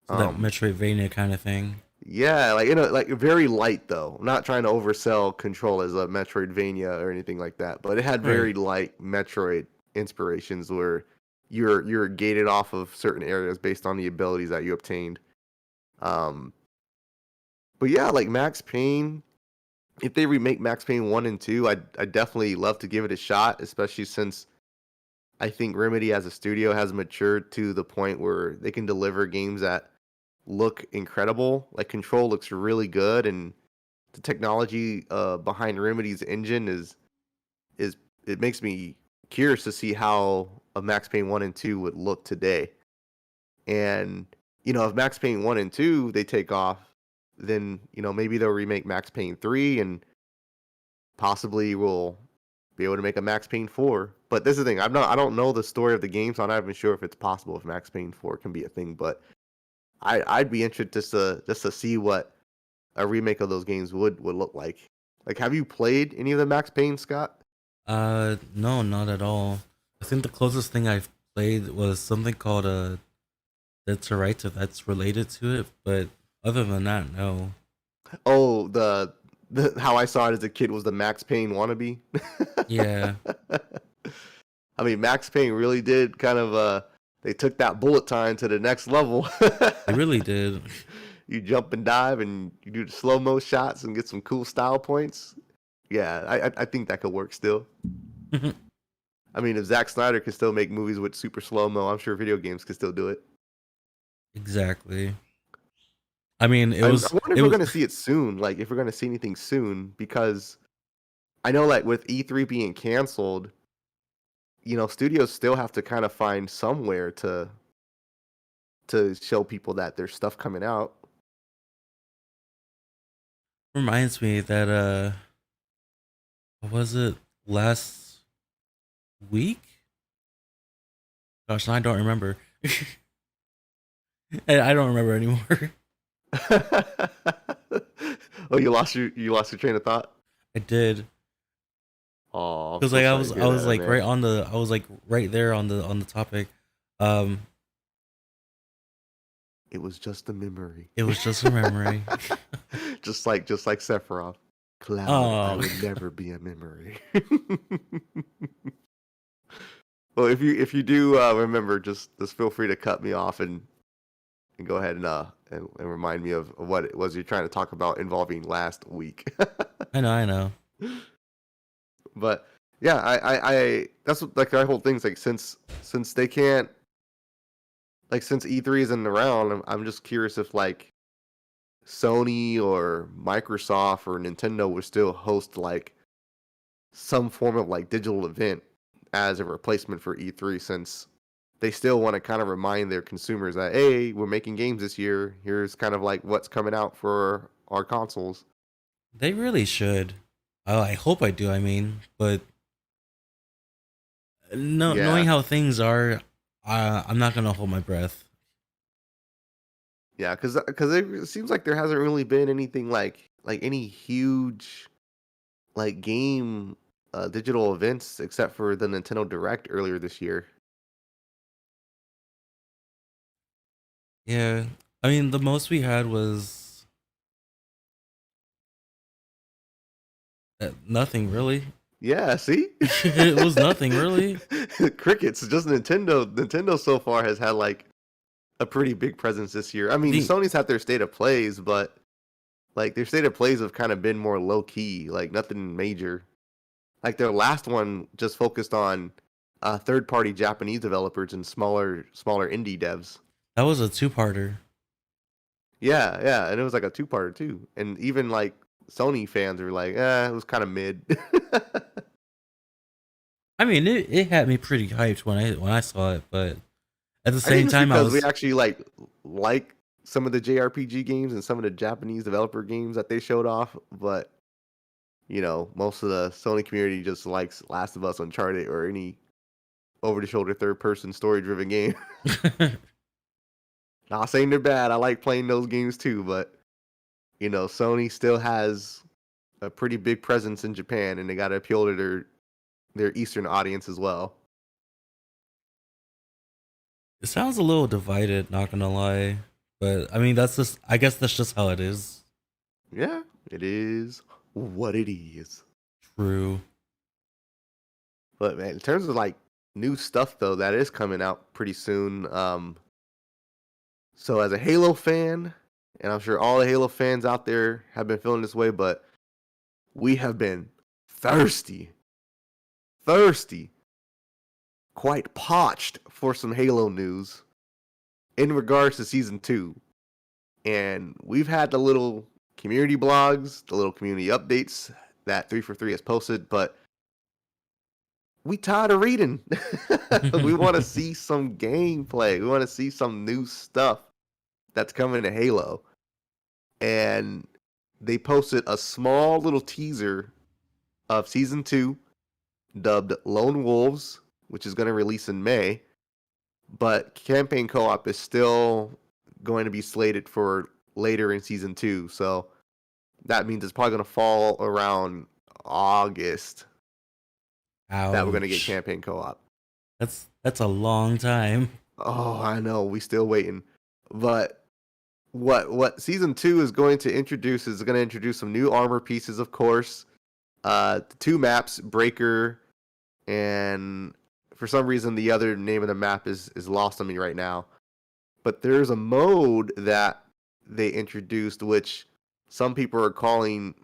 so that Um, Metroidvania kind of thing. yeah, like like very light though. I'm not trying to oversell Control as a Metroidvania or anything like that, but it had Right. very light Metroid inspirations where you're gated off of certain areas based on the abilities that you obtained. Um, but yeah, like Max Payne, if they remake Max Payne 1 and 2, I'd definitely love to give it a shot, especially since I think Remedy as a studio has matured to the point where they can deliver games that look incredible. Like Control looks really good, and the technology behind Remedy's engine is it makes me curious to see how a Max Payne 1 and 2 would look today. And if Max Payne 1 and 2 they take off, then maybe they'll remake Max Payne 3 and possibly we'll be able to make a Max Payne 4. But this is the thing, I don't know the story of the game, so I'm not even sure if it's possible if Max Payne 4 can be a thing. But I'd be interested just to see what a remake of those games would look like. Like, have you played any of the Max Payne, Scott? No, not at all. I think the closest thing I've played was something called Dead to Rights, if that's related to it. But other than that, no. Oh, the how I saw it as a kid was the Max Payne wannabe. Yeah, I mean, Max Payne really did kind of they took that bullet time to the next level. they really did. You jump and dive and you do the slow-mo shots and get some cool style points. Yeah, I think that could work still. I mean, if Zack Snyder can still make movies with super slow-mo, I'm sure video games can still do it. Exactly. I mean, I wonder if it we're was gonna see it soon. Like, if we're gonna see anything soon, because I know, like, with E3 being canceled, studios still have to kind of find somewhere to show people that there's stuff coming out. reminds me that what was it last week? Gosh, I don't remember. I don't remember anymore. Oh, you lost your train of thought. I did. Oh, I'm Because so like sorry to hear I was that, like man. I was like right there on the topic. Um, It was just a memory. it was just a memory. just like Sephiroth. Cloud, I Oh, will never be a memory. Well, if you do remember, just feel free to cut me off and go ahead and remind me of what it was you're trying to talk about involving last week. I know. But yeah, I that's what, like, my whole thing's like, since they can't, like, since E3 isn't around, I'm just curious if, like, Sony or Microsoft or Nintendo would still host, like, some form of, like, digital event as a replacement for E3, since they still want to kind of remind their consumers that, hey, we're making games this year. Here's kind of like what's coming out for our consoles. They really should. I hope I do. I mean, but no, knowing Yeah, how things are, I'm not gonna hold my breath. yeah, because it seems like there hasn't really been anything like any huge, like, game digital events except for the Nintendo Direct earlier this year. Yeah, I mean, the most we had was nothing really. Yeah, see, It was nothing really. crickets. Just Nintendo. Nintendo so far has had, like, a pretty big presence this year. I mean, The Sony's had their state of plays, but, like, their state of plays have kind of been more low key, like, nothing major. Like, their last one just focused on third party Japanese developers and smaller indie devs. that was a two-parter. Yeah, yeah, and it was like a two-parter too. And even, like, Sony fans were like, it was kind of mid. I mean, it had me pretty hyped when I saw it, but at the I think same it's time, I because we was actually like some of the JRPG games and some of the Japanese developer games that they showed off, but most of the Sony community just likes Last of Us, Uncharted, or any over-the-shoulder third-person story-driven game. Not saying they're bad. I like playing those games too, but Sony still has a pretty big presence in Japan, and they got to appeal to their Eastern audience as well. it sounds a little divided, not gonna lie. But I mean, that's just I guess that's just how it is. Yeah, it is what it is. True. But man, in terms of, like, new stuff though, that is coming out pretty soon. So as a Halo fan, and I'm sure all the Halo fans out there have been feeling this way, but we have been thirsty, thirsty, quite parched for some Halo news in regards to season 2. And we've had the little community blogs, the little community updates that 343 has posted, but we tired of reading. We want to see some gameplay. We want to see some new stuff that's coming to Halo. And they posted a small little teaser of season 2 dubbed Lone Wolves, which is going to release in May. But campaign co-op is still going to be slated for later in season 2. So that means it's probably going to fall around August that we're going to get Ouch. campaign co-op. That's a long time. Oh, I know. We still waiting. But what season 2 is going to introduce is going to introduce some new armor pieces, of course. The two maps, Breaker, and for some reason the other name of the map is lost on me right now. But there's a mode that they introduced, which some people are calling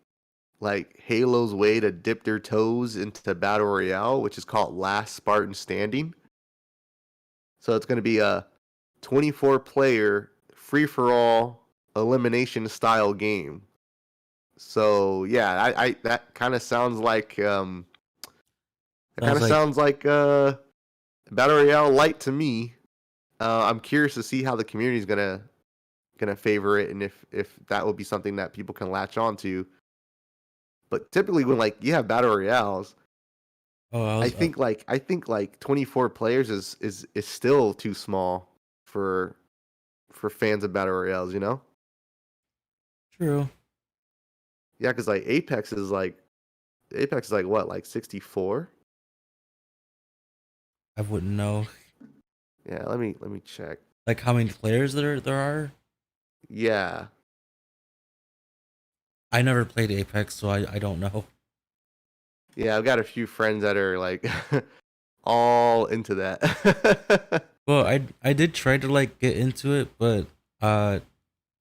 like Halo's way to dip their toes into battle royale, which is called Last Spartan Standing. So it's going to be a 24 player free for all elimination style game. So yeah, I that kind of sounds like Sounds like battle royale light to me. I'm curious to see how the community is gonna favor it, and if that would be something that people can latch on to. But typically, when like you have battle royales, oh, I I was think like 24 players is still too small for fans of battle royales. You know? true. Yeah, because like Apex is like what, like 64? I wouldn't know Yeah, let me check. like how many players there are. Yeah, I never played Apex, so I don't know. yeah, I've got a few friends that are like all into that. Well, I did try to like get into it, but uh,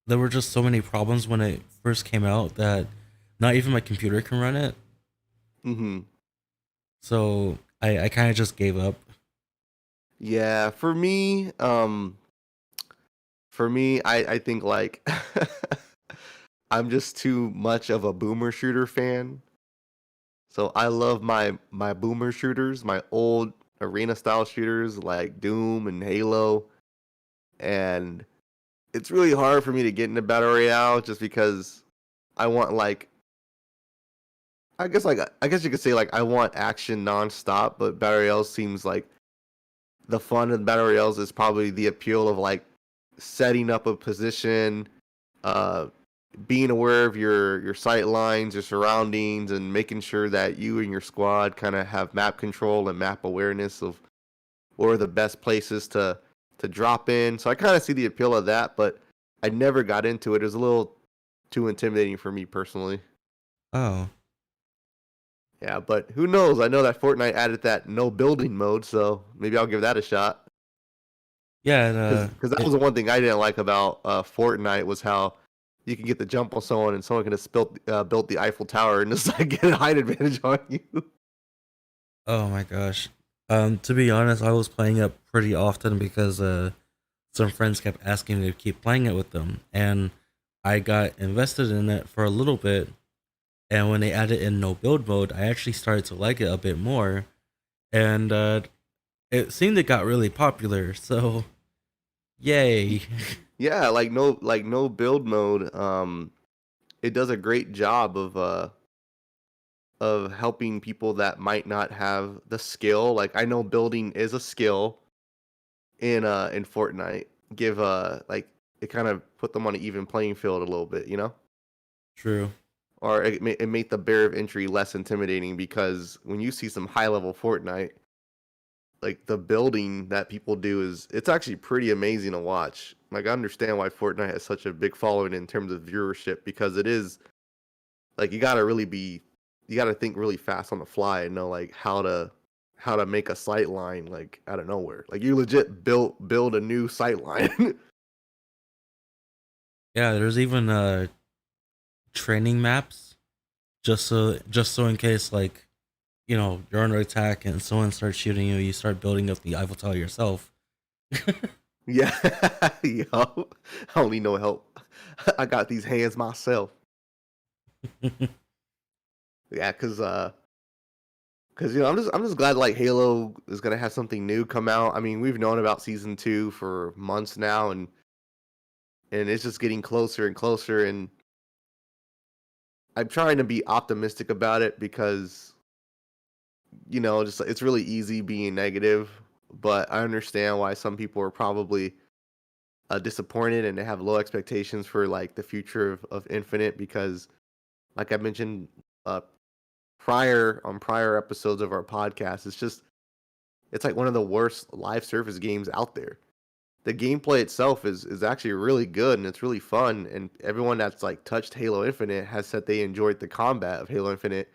there were just so many problems when it first came out that not even my computer can run it. hmm So I kind of just gave up. Yeah, for me, I think like I'm just too much of a boomer shooter fan. So I love my boomer shooters, my old arena style shooters like Doom and Halo, and it's really hard for me to get into battle royale just because I want like I guess you could say like I want action nonstop, but battle royale seems like the fun of battle royales is probably the appeal of like setting up a position, uh, being aware of your sight lines, your surroundings, and making sure that you and your squad kind of have map control and map awareness of where are the best places to drop in. So I kind of see the appeal of that, but I never got into it. It was a little too intimidating for me personally. Oh Yeah, but who knows? I know that Fortnite added that no building mode, so maybe I'll give that a shot. yeah, and Because that was the one thing I didn't like about Fortnite was how you can get the jump on someone and someone can just built the Eiffel Tower and just like get a height advantage on you. oh my gosh. To be honest, I was playing it pretty often because some friends kept asking me to keep playing it with them, and I got invested in it for a little bit. And when they added in no build mode, I actually started to like it a bit more, and it seemed it got really popular. So yay! Yeah, like no build mode. It does a great job of helping people that might not have the skill. Like I know building is a skill in Fortnite. Give like it kind of put them on an even playing field a little bit, you know? True. Or it made the barrier of entry less intimidating because when you see some high level Fortnite, like the building that people do is it's actually pretty amazing to watch. Like I understand why Fortnite has such a big following in terms of viewership because it is like you got to think really fast on the fly and know like how to make a sight line like out of nowhere. Like you legit build a new sight line. Yeah, there's even training maps just so in case like you're under attack and someone starts shooting you, you start building up the Eiffel Tower yourself. Yeah, yo, I don't need no help. I got these hands myself. Yeah, cause I'm just glad like Halo is gonna have something new come out. I mean, we've known about season 2 for months now, and it's just getting closer and closer. And I'm trying to be optimistic about it because just it's really easy being negative. But I understand why some people are probably disappointed and they have low expectations for like the future of Infinite because, like I mentioned uh, prior episodes of our podcast, it's like one of the worst live service games out there. the gameplay itself is actually really good and it's really fun. And everyone that's like touched Halo Infinite has said they enjoyed the combat of Halo Infinite.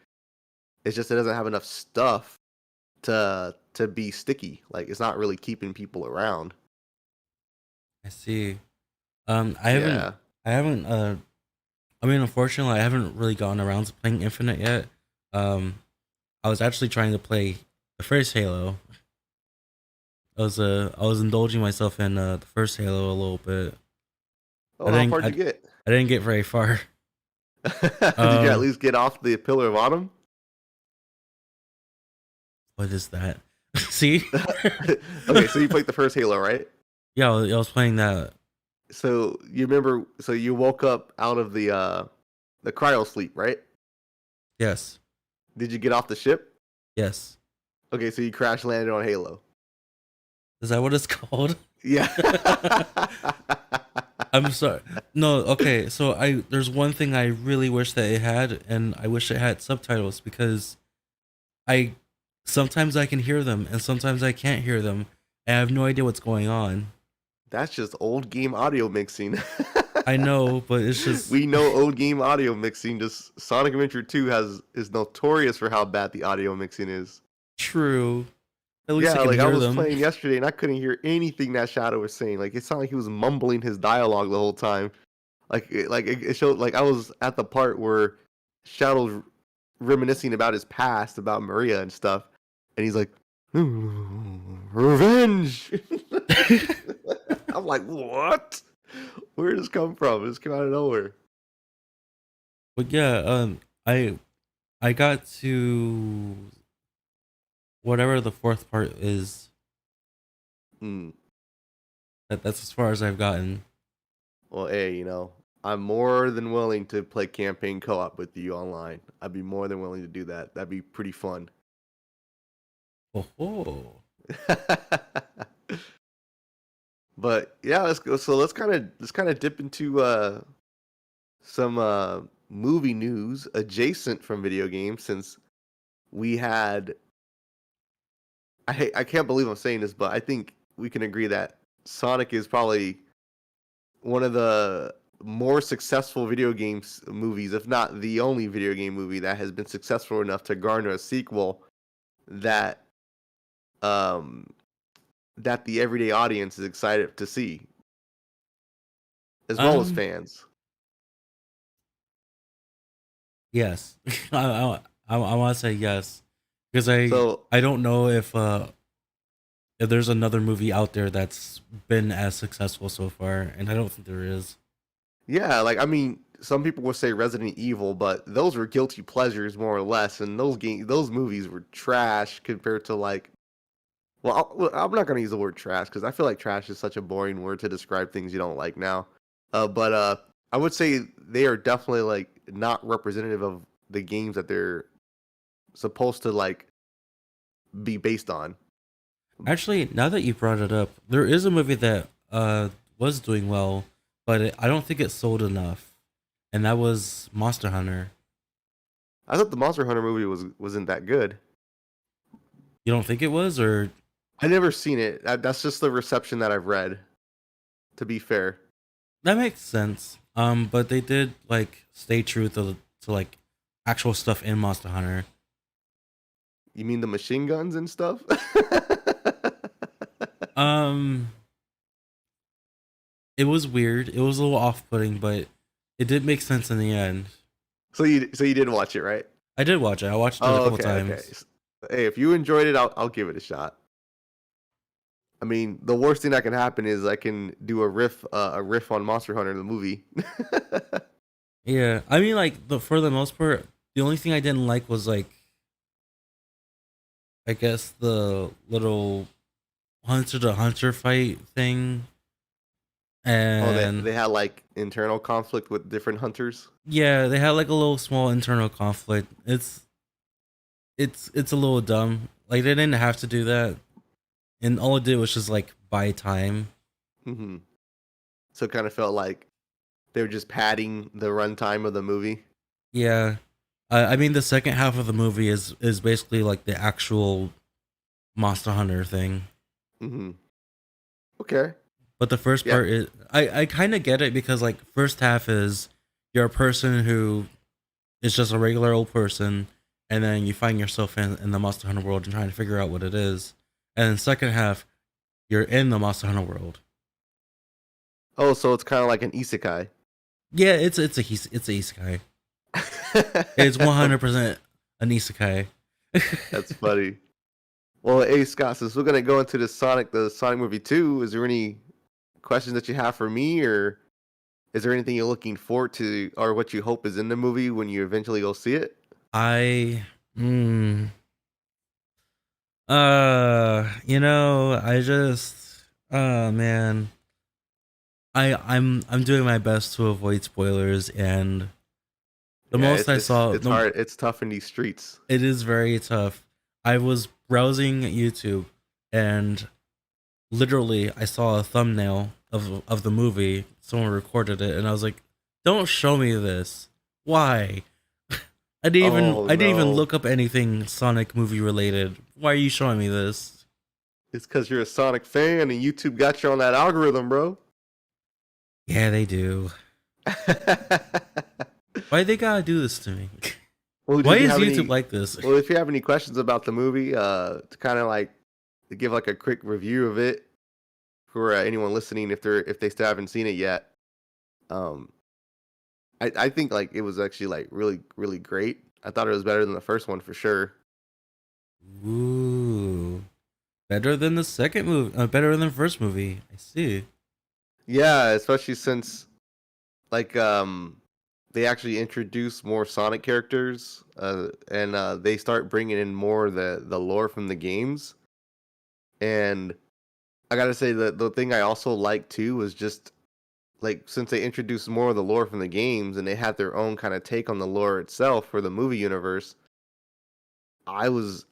It's just it doesn't have enough stuff to be sticky. Like it's not really keeping people around. I see. I haven't, Yeah. I haven't. I mean, unfortunately, I haven't really gotten around to playing Infinite yet. Um, I was actually trying to play the first Halo. I was indulging myself in the first Halo a little bit. Oh, how far did you get? I didn't get very far. Did you at Um, least get off the Pillar of Autumn? what is that? See? Okay, so you played the first Halo, right? Yeah, I was playing that. So you remember? So you woke up out of the cryo sleep, right? Yes, Did you get off the ship? yes. Okay, so you crash landed on Halo. Is that what it's called? Yeah. I'm sorry. No, okay. So there's one thing I really wish that it had, and I wish it had subtitles because I sometimes I can hear them and sometimes I can't hear them, and I have no idea what's going on. That's just old game audio mixing. I know, but it's just We know old game audio mixing. Just Sonic Adventure 2 is notorious for how bad the audio mixing is. true. At least I Yeah, can like I hear was them. playing yesterday and I couldn't hear anything that Shadow was saying. Like it sounded like he was mumbling his dialogue the whole time. It showed like I was at the part where Shadow's reminiscing about his past, about Maria and stuff, and he's like, "Revenge." I'm like, "What? Where did this come from? This came out of nowhere." But yeah, I got to whatever the fourth part is. Mm. That's as far as I've gotten. Well, hey, I'm more than willing to play campaign co-op with you online. I'd be more than willing to do that. That'd be pretty fun. Oh, oh. But yeah, let's go. So let's kind of dip into some movie news adjacent from video games since we had. I can't believe I'm saying this, but I think we can agree that Sonic is probably one of the more successful video games movies, if not the only video game movie that has been successful enough to garner a sequel that um that the everyday audience is excited to see, as well as Um, fans. yes. I want to say yes because So I don't know if there's another movie out there that's been as successful so far, and I don't think there is. yeah, like I mean, some people would say Resident Evil, but those were guilty pleasures more or less, and those movies were trash compared to like. I'm not gonna use the word trash because I feel like trash is such a boring word to describe things you don't like now. But I would say they are definitely like not representative of the games that they're supposed to like be based on. Actually, now that you brought it up, there is a movie that was doing well, but I don't think it sold enough, and that was Monster Hunter. I thought the Monster Hunter movie wasn't that good. You don't think it was, or I never seen it. That's just the reception that I've read. To be fair. that makes sense. But they did like stay true to like actual stuff in Monster Hunter. You mean the machine guns and stuff? Um, it was weird. It was a little off-putting, but it did make sense in the end. So you did watch it, right? I did watch it. I watched it a Oh, couple okay, okay. times. Hey, if you enjoyed it, I'll give it a shot. I mean, the worst thing that can happen is I can do a riff on Monster Hunter the movie. Yeah, I mean, like for the most part, the only thing I didn't like was like I guess the little hunter to hunter fight thing, Oh, and they had like internal conflict with different hunters. yeah, they had like a little small internal conflict. It's a little dumb. Like they didn't have to do that, and all it did was just like buy time. Hmm. So it kind of felt like they were just padding the runtime of the movie. Yeah, I mean the second half of the movie is basically like the actual Monster Hunter thing. Hmm. Okay. But the first Yeah. part is I kind of get it because like first half is you're a person who is just a regular old person, and then you find yourself in the Monster Hunter world and trying to figure out what it is. And then second half, you're in the Monster Hunter world. Oh, so it's kind of like an isekai. Yeah, it's a isekai. It's 100% an isekai. That's funny. Well, hey Scott, since we're gonna go into the Sonic movie 2, is there any questions that you have for me, or is there anything you're looking forward to, or what you hope is in the movie when you eventually go see it? I mm, I just man, I'm doing my best to avoid spoilers, and the Yeah, most I saw it's the hard. It's tough in these streets. it is very tough. I was browsing YouTube and literally I saw a thumbnail of the movie. Someone recorded it and I was like, "Don't show me this. Why?" Oh I didn't even no, look up anything Sonic movie related. Why are you showing me this? it's because you're a Sonic fan and YouTube got you on that algorithm, bro. Yeah, they do. Why they gotta do this to me? Well, Why did you is have YouTube any? like this? Well, if you have any questions about the movie, to kind of like to give like a quick review of it for anyone listening, if they still haven't seen it yet, um, I think like it was actually like really great. I thought it was better than the first one for sure. Ooh, better than the second movie. Better than the first movie. I see. Yeah, especially since like they actually introduce more Sonic characters, and they start bringing in more of the lore from the games. And I gotta say that the thing I also like too was just like since they introduced more of the lore from the games and they had their own kind of take on the lore itself for the movie universe. I was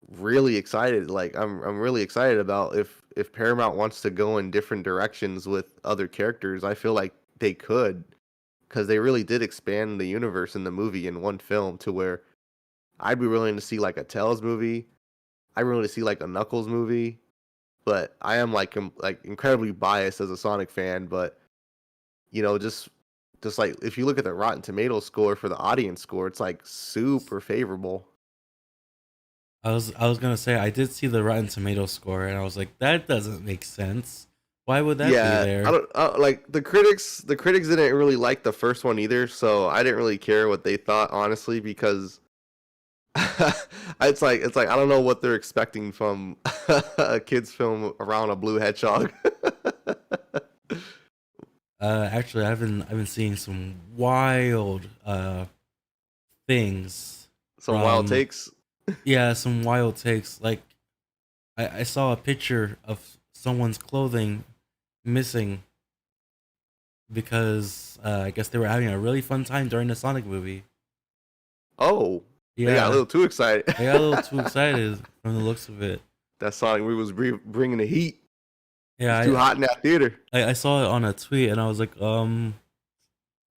really excited. Like I'm really excited about if Paramount wants to go in different directions with other characters. I feel like they could because they really did expand the universe in the movie in one film to where I'd be willing to see like a Tails movie. I really see like a Knuckles movie, but I am like incredibly biased as a Sonic fan. But just like if you look at the Rotten Tomatoes score for the audience score, it's like super favorable. I was gonna say I did see the Rotten Tomato score and I was like, that doesn't make sense. Why would that be Yeah, I there? don't like the critics. The critics didn't really like the first one either, so I didn't really care what they thought honestly because it's like I don't know what they're expecting from a kids film around a blue hedgehog. Actually, I've been seeing some wild things Some wild from takes. yeah, some wild takes. Like I saw a picture of someone's clothing missing because I guess they were having a really fun time during the Sonic movie. Oh, they got a Yeah, little too excited. I got a little too excited from the looks of it. That Sonic movie was bringing the heat. It's too Yeah, hot in that theater. I saw it on a tweet and I was like, Hey,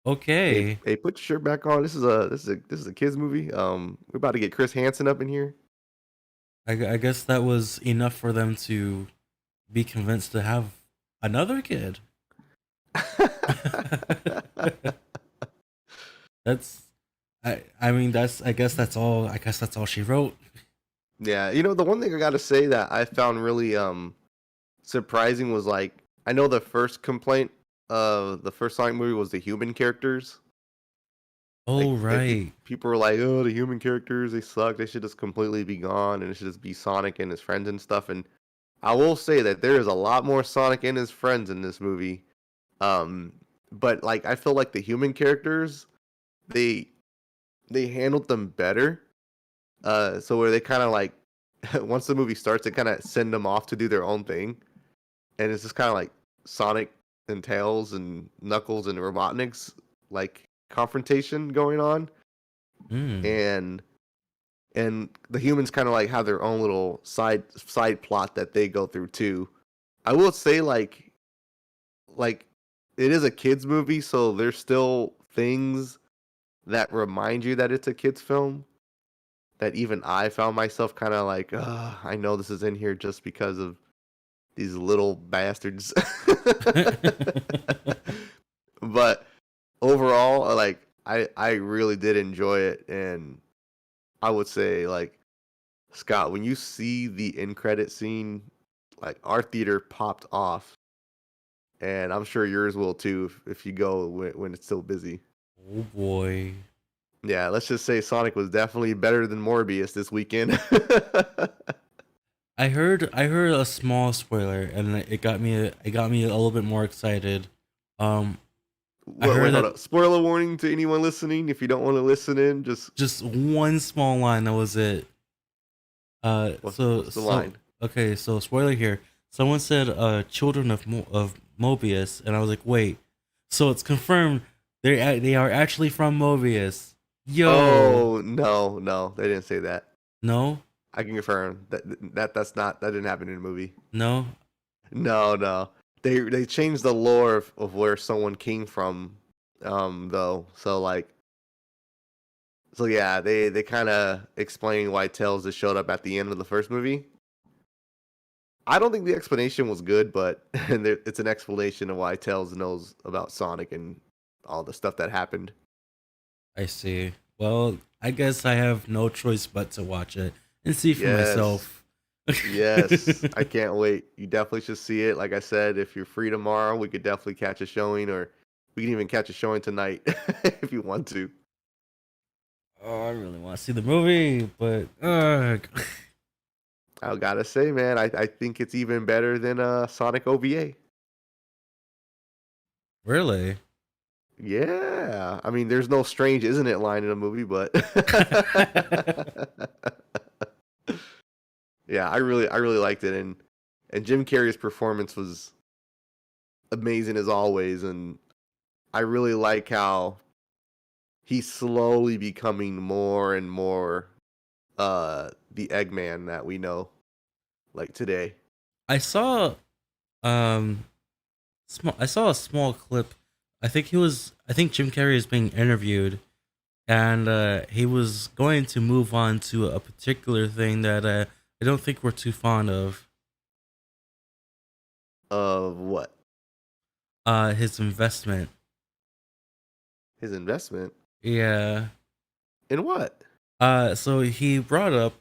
okay. hey, put your shirt back on. This is a kids movie. We're about to get Chris Hansen up in here. I guess that was enough for them to be convinced to have another kid. That's I mean that's I guess that's all she wrote. Yeah, the one thing I gotta say that I found really surprising was like I know the first complaint of the first Sonic movie was the human characters. Like Oh right. people were like, "Oh, the human characters they suck. They should just completely be gone, and it should just be Sonic and his friends and stuff." And I will say that there is a lot more Sonic and his friends in this movie. Um, but like I feel like the human characters they they handled them better. So where they kind of like once the movie starts, they kind of send them off to do their own thing, and it's just kind of like Sonic and Tails and Knuckles and Robotnik's like confrontation going on, Mm. and the humans kind of like have their own little side plot that they go through too. I will say like it is a kids movie, so there's still things that remind you that it's a kids film that even I found myself kind of like, I know this is in here just because of These little bastards. But overall, like I really did enjoy it, and I would say like Scott, when you see the end credit scene, like our theater popped off, and I'm sure yours will too if you go when it's still busy. Oh boy. Yeah, let's just say Sonic was definitely better than Morbius this weekend. I heard a small spoiler and it got me a little bit more excited. Um I Wait, heard hold that up. Spoiler warning to anyone listening. If you don't want to listen in, just just one small line, that was it. what's the So line? okay, so spoiler here. Someone said children of Mobius, and I was like, "Wait. So it's confirmed they are actually from Mobius." Yo. Oh no, no, they didn't say that. No? I can confirm that didn't happen in the movie. No? No, no. They changed the lore of where someone came from, though. So like, so yeah, they kind of explain why Tails just showed up at the end of the first movie. I don't think the explanation was good, but it's an explanation of why Tails knows about Sonic and all the stuff that happened. I see. Well, I guess I have no choice but to watch it and see for Yes, myself. yes, I can't wait. You definitely should see it. Like I said, if you're free tomorrow, we could definitely catch a showing, or we can even catch a showing tonight if you want to. Oh, I really want to see the movie, but I gotta say, man, I think it's even better than Sonic OVA. really? Yeah, I mean, there's no strange, isn't it, line in the movie, but yeah, I really liked it, and Jim Carrey's performance was amazing as always, and I really like how he's slowly becoming more and more the Eggman that we know like today. I saw um I saw a small clip. I think Jim Carrey is being interviewed, and he was going to move on to a particular thing that I don't think we're too fond of. Of what? His investment. His investment Yeah. in what? So he brought up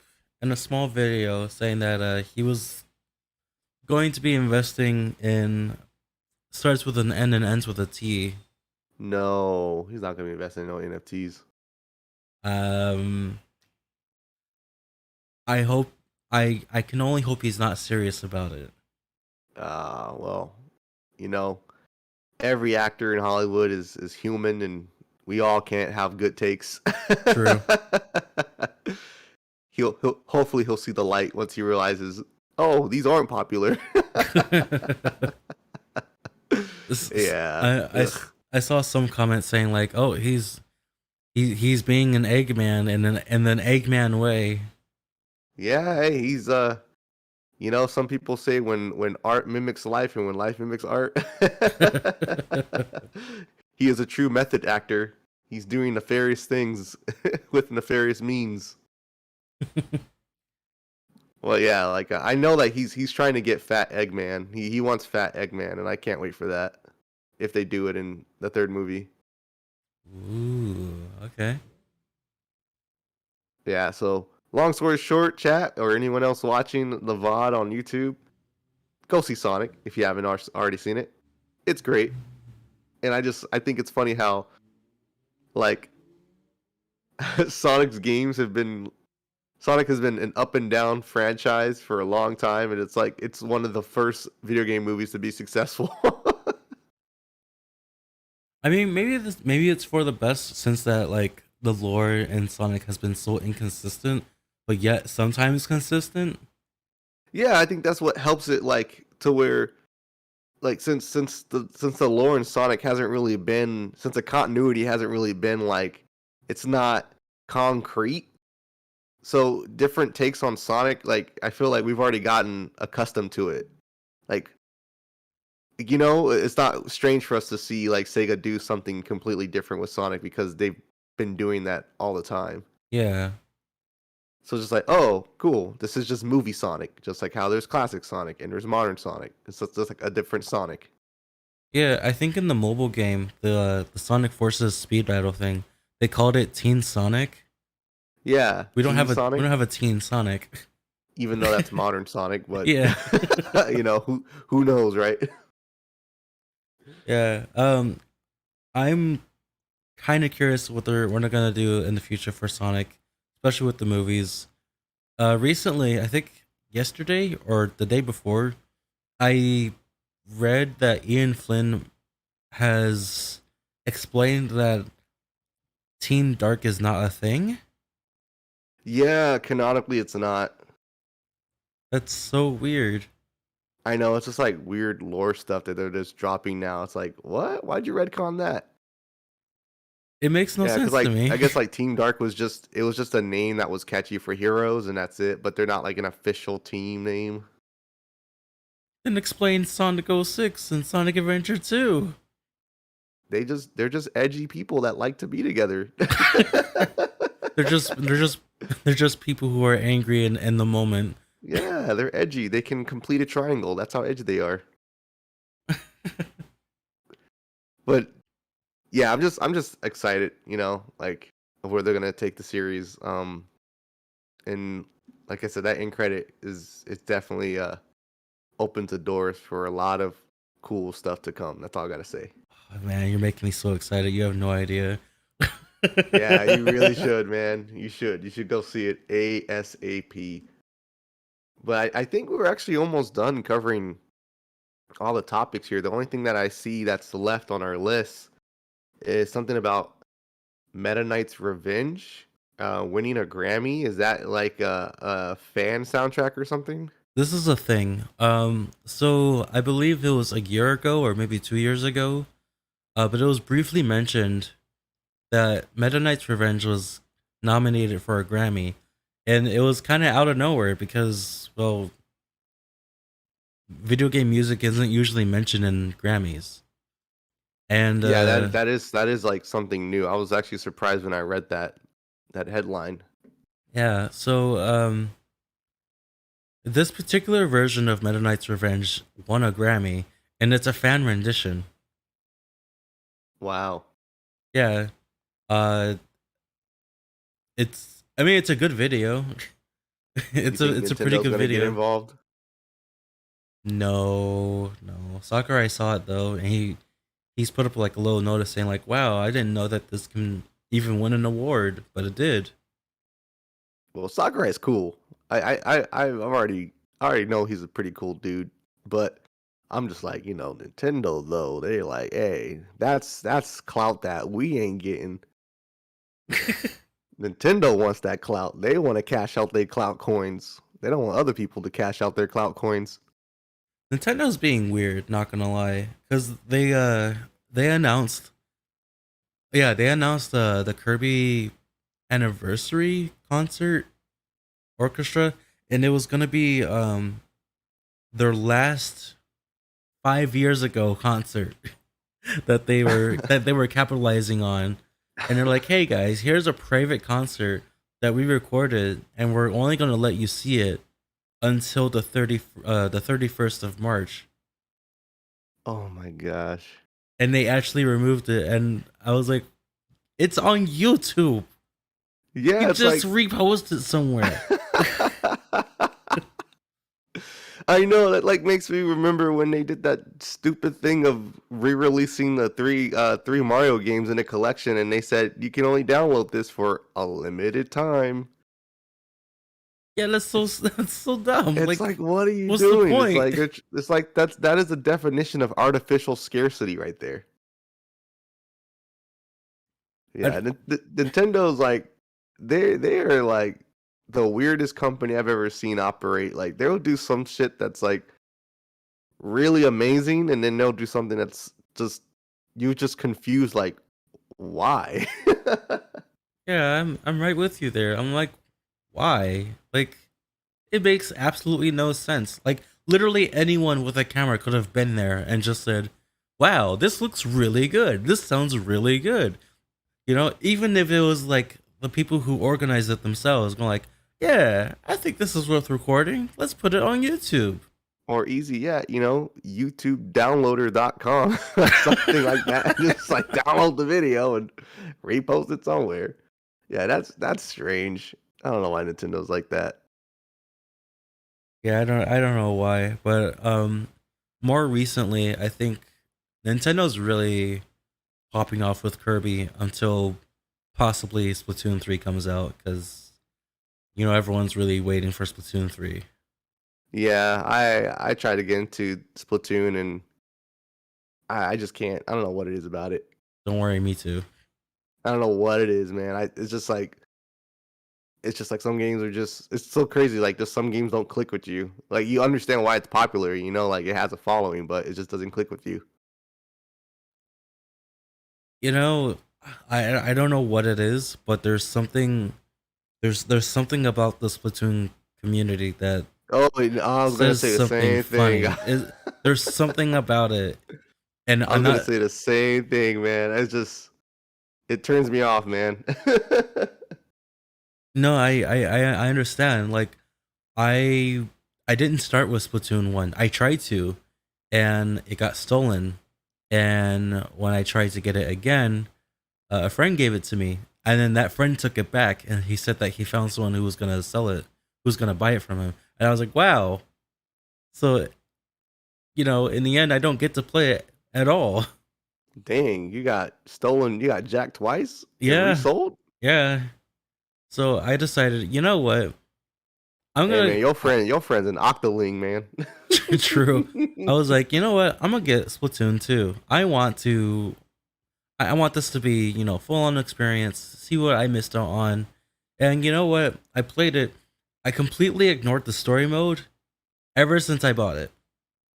in a small video saying that he was going to be investing in, starts with an N and ends with a T. No, he's not gonna be investing in no NFTs. Um, I hope I can only hope he's not serious about it. Well, you know, every actor in Hollywood is human, and we all can't have good takes. True. He'll hopefully he'll see the light once he realizes, oh, these aren't popular. This- Yeah. Ugh. I saw some comments saying like, "Oh, he's being an Eggman in an Eggman way." Yeah, hey, he's some people say when art mimics life and when life mimics art. He is a true method actor. He's doing nefarious things with nefarious means. Well, yeah, like I know that he's trying to get Fat Eggman. He wants Fat Eggman, and I can't wait for that if they do it in the third movie. Ooh, okay. Yeah. So long story short, chat or anyone else watching the VOD on YouTube, go see Sonic if you haven't already seen it. It's great, and I think it's funny how like Sonic's games have been Sonic has been an up and down franchise for a long time, and it's like it's one of the first video game movies to be successful. I mean, maybe it's for the best since that like the lore in Sonic has been so inconsistent, but yet sometimes consistent. Yeah, I think that's what helps it like to where like since the lore in Sonic hasn't really been since the continuity hasn't really been like it's not concrete. So different takes on Sonic, like I feel like we've already gotten accustomed to it. Like it's not strange for us to see like Sega do something completely different with Sonic because they've been doing that all the time. Yeah. So it's just like, oh, cool. This is just movie Sonic, just like how there's classic Sonic and there's modern Sonic. It's just like a different Sonic. Yeah, I think in the mobile game, the Sonic Forces speed battle thing, they called it Teen Sonic. Yeah, We don't Teen have a Sonic, Teen Sonic. even though that's modern Sonic, but Yeah. who knows, right? Yeah. I'm kind of curious what we're gonna do in the future for Sonic, especially with the movies. Recently, I think yesterday or the day before, I read that Ian Flynn has explained that Team Dark is not a thing. Yeah, canonically it's not. That's so weird. I know, it's just like weird lore stuff that they're just dropping now. It's like, what? Why'd you retcon that? It makes no Yeah, because sense to like me. I guess like Team Dark was just a name that was catchy for heroes and that's it, but they're not like an official team name. Then explain Sonic 06 and Sonic Adventure 2. They're just edgy people that like to be together. They're just they're just people who are angry in the moment. Yeah, they're edgy. They can complete a triangle. That's how edgy they are. But yeah, I'm just excited, like of where they're gonna take the series. And like I said, that end credit is definitely opens the doors for a lot of cool stuff to come. That's all I gotta say. Oh, man, you're making me so excited. You have no idea. Yeah, you really should, man. You should. You should go see it ASAP. But I think we're actually almost done covering all the topics here. The only thing that I see that's left on our list is something about Meta Knight's Revenge winning a Grammy. Is that like a fan soundtrack or something? This is a thing. So I believe it was a year ago or maybe 2 years ago. But it was briefly mentioned that Meta Knight's Revenge was nominated for a Grammy, and it was kind of out of nowhere because, well, video game music isn't usually mentioned in Grammys. And Yeah, that is like something new. I was actually surprised when I read that headline. yeah, so this particular version of Meta Knight's Revenge won a Grammy, and it's a fan rendition. Wow. Yeah, uh, I mean, it's a good video. You think It's a pretty Nintendo's good gonna get video. involved? No, no. Sakurai saw it though, and he's put up like a little notice saying like, "Wow, I didn't know that this can even win an award, but it did." Well, Sakurai is cool. I already know he's a pretty cool dude, but I'm just like, Nintendo though, they're like, hey, that's clout that we ain't getting. Nintendo wants that clout. They want to cash out their clout coins. They don't want other people to cash out their clout coins. Nintendo's being weird, not gonna lie, because they announced, yeah, they announced the Kirby anniversary concert orchestra, and it was gonna be their last 5 years ago concert that they were capitalizing on, and they're like, hey guys, here's a private concert that we recorded, and we're only gonna let you see it until the 31st of March. Oh my gosh. And they actually removed it, and I was like, it's on YouTube. Yeah, You it's just like repost it somewhere. I know that like makes me remember when they did that stupid thing of re-releasing the three Mario games in a collection, and they said you can only download this for a limited time. Yeah, that's so dumb. It's like, what are you what's the doing? point? It's like that is the definition of artificial scarcity right there. Yeah, Nintendo's like they are like the weirdest company I've ever seen operate. Like they'll do some shit that's like really amazing, and then they'll do something that's just you just confused like why? Yeah, I'm right with you there. I'm like, why? Like, it makes absolutely no sense. Like, literally anyone with a camera could have been there and just said, "Wow, this looks really good. This sounds really good." You know, even if it was like the people who organized it themselves going like, Yeah, I think this is worth recording. Let's put it on YouTube. Or easy yet, YouTubedownloader.com, something like that. Just like download the video and repost it somewhere. Yeah, that's strange. I don't know why Nintendo's like that. Yeah, I don't know why, but more recently, I think Nintendo's really popping off with Kirby until possibly Splatoon 3 comes out, because everyone's really waiting for Splatoon 3. Yeah, I tried to get into Splatoon and I just can't. I don't know what it is about it. Don't worry, me too. I don't know what it is, man. It's just like some games are just it's so crazy. Like just some games don't click with you. Like you understand why it's popular, like it has a following, but it just doesn't click with you. You know, I don't know what it is, but there's something about the Splatoon community that Oh, I was gonna says say the something same thing. funny. There's something about it, and I I'm was gonna not. say the same thing, man. It turns me off, man. No, I understand. Like, I I didn't start with Splatoon 1. I tried to, and it got stolen. And when I tried to get it again, a friend gave it to me, and then that friend took it back, and he said that he found someone who was gonna sell it, who was gonna buy it from him. And I was like, wow. So, in the end, I don't get to play it at all. Dang, you got stolen. You got jacked twice and Yeah, resold. yeah. So I decided, you know what? I'm Hey, gonna. man, your friend's an octoling, man. True. I was like, you know what? I'm gonna get Splatoon 2. I want to. I want this to be, full on experience. See what I missed out on, and you know what? I played it. I completely ignored the story mode ever since I bought it,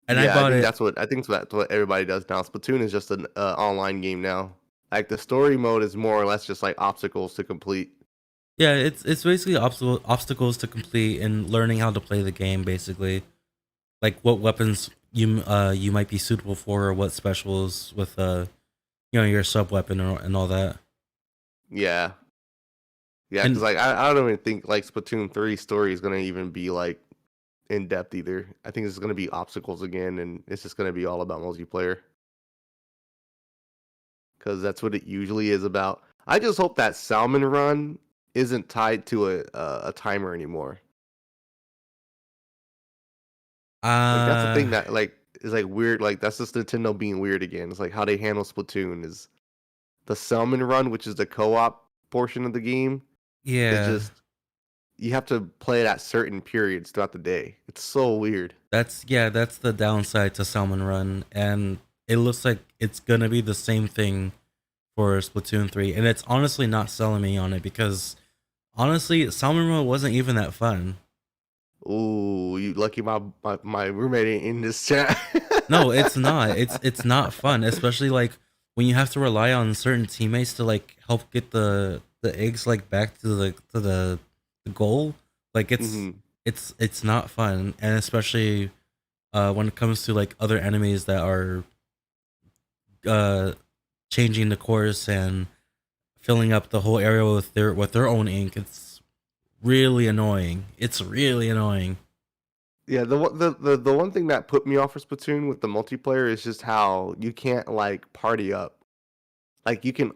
and I Yeah, bought it. I think that's what everybody does now. Splatoon is just an online game now. Like the story mode is more or less just like obstacles to complete. Yeah, it's basically obstacles to complete and learning how to play the game. Basically, like what weapons you might be suitable for, or what specials with your sub weapon and all that. Yeah, yeah, because And like I don't even think like Splatoon 3 story is gonna even be like in depth either. I think it's gonna be obstacles again, and it's just gonna be all about multiplayer because that's what it usually is about. I just hope that Salmon Run isn't tied to a timer anymore. Like that's the uh thing that like is like weird. Like that's just Nintendo being weird again. It's like how they handle Splatoon is the Salmon Run, which is the co-op portion of the game, is yeah, just you have to play it at certain periods throughout the day. It's so weird. that's the downside to Salmon Run, and it looks like it's gonna be the same thing for Splatoon 3, and it's honestly not selling me on it because honestly, Salmon Run wasn't even that fun. Ooh, you lucky my roommate ain't in this chat. No, it's not. It's not fun, especially like when you have to rely on certain teammates to like help get the eggs like back to the goal. Like hmm it's not fun, and especially when it comes to like other enemies that are uh changing the course and filling up the whole area with their own ink. It's really annoying. It's really annoying. Yeah, the one thing that put me off for Splatoon with the multiplayer is just how you can't like party up. Like you can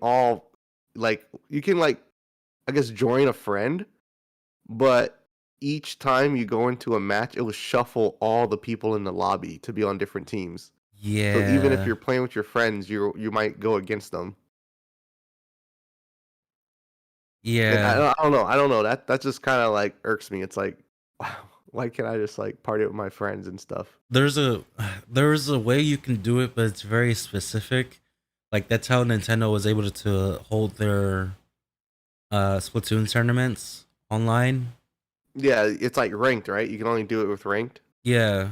like I guess join a friend, but each time you go into a match, it will shuffle all the people in the lobby to be on different teams. So even if Yeah. you're playing with your friends, you might go against them. And Yeah. I don't know. I don't know. That just kind of like irks me. It's like, wow, why can't I just like party with my friends and stuff? There's a there's a way you can do it, but it's very specific. Like that's how Nintendo was able to hold their Splatoon tournaments online. Yeah, it's like ranked, right? You can only do it with ranked. Yeah.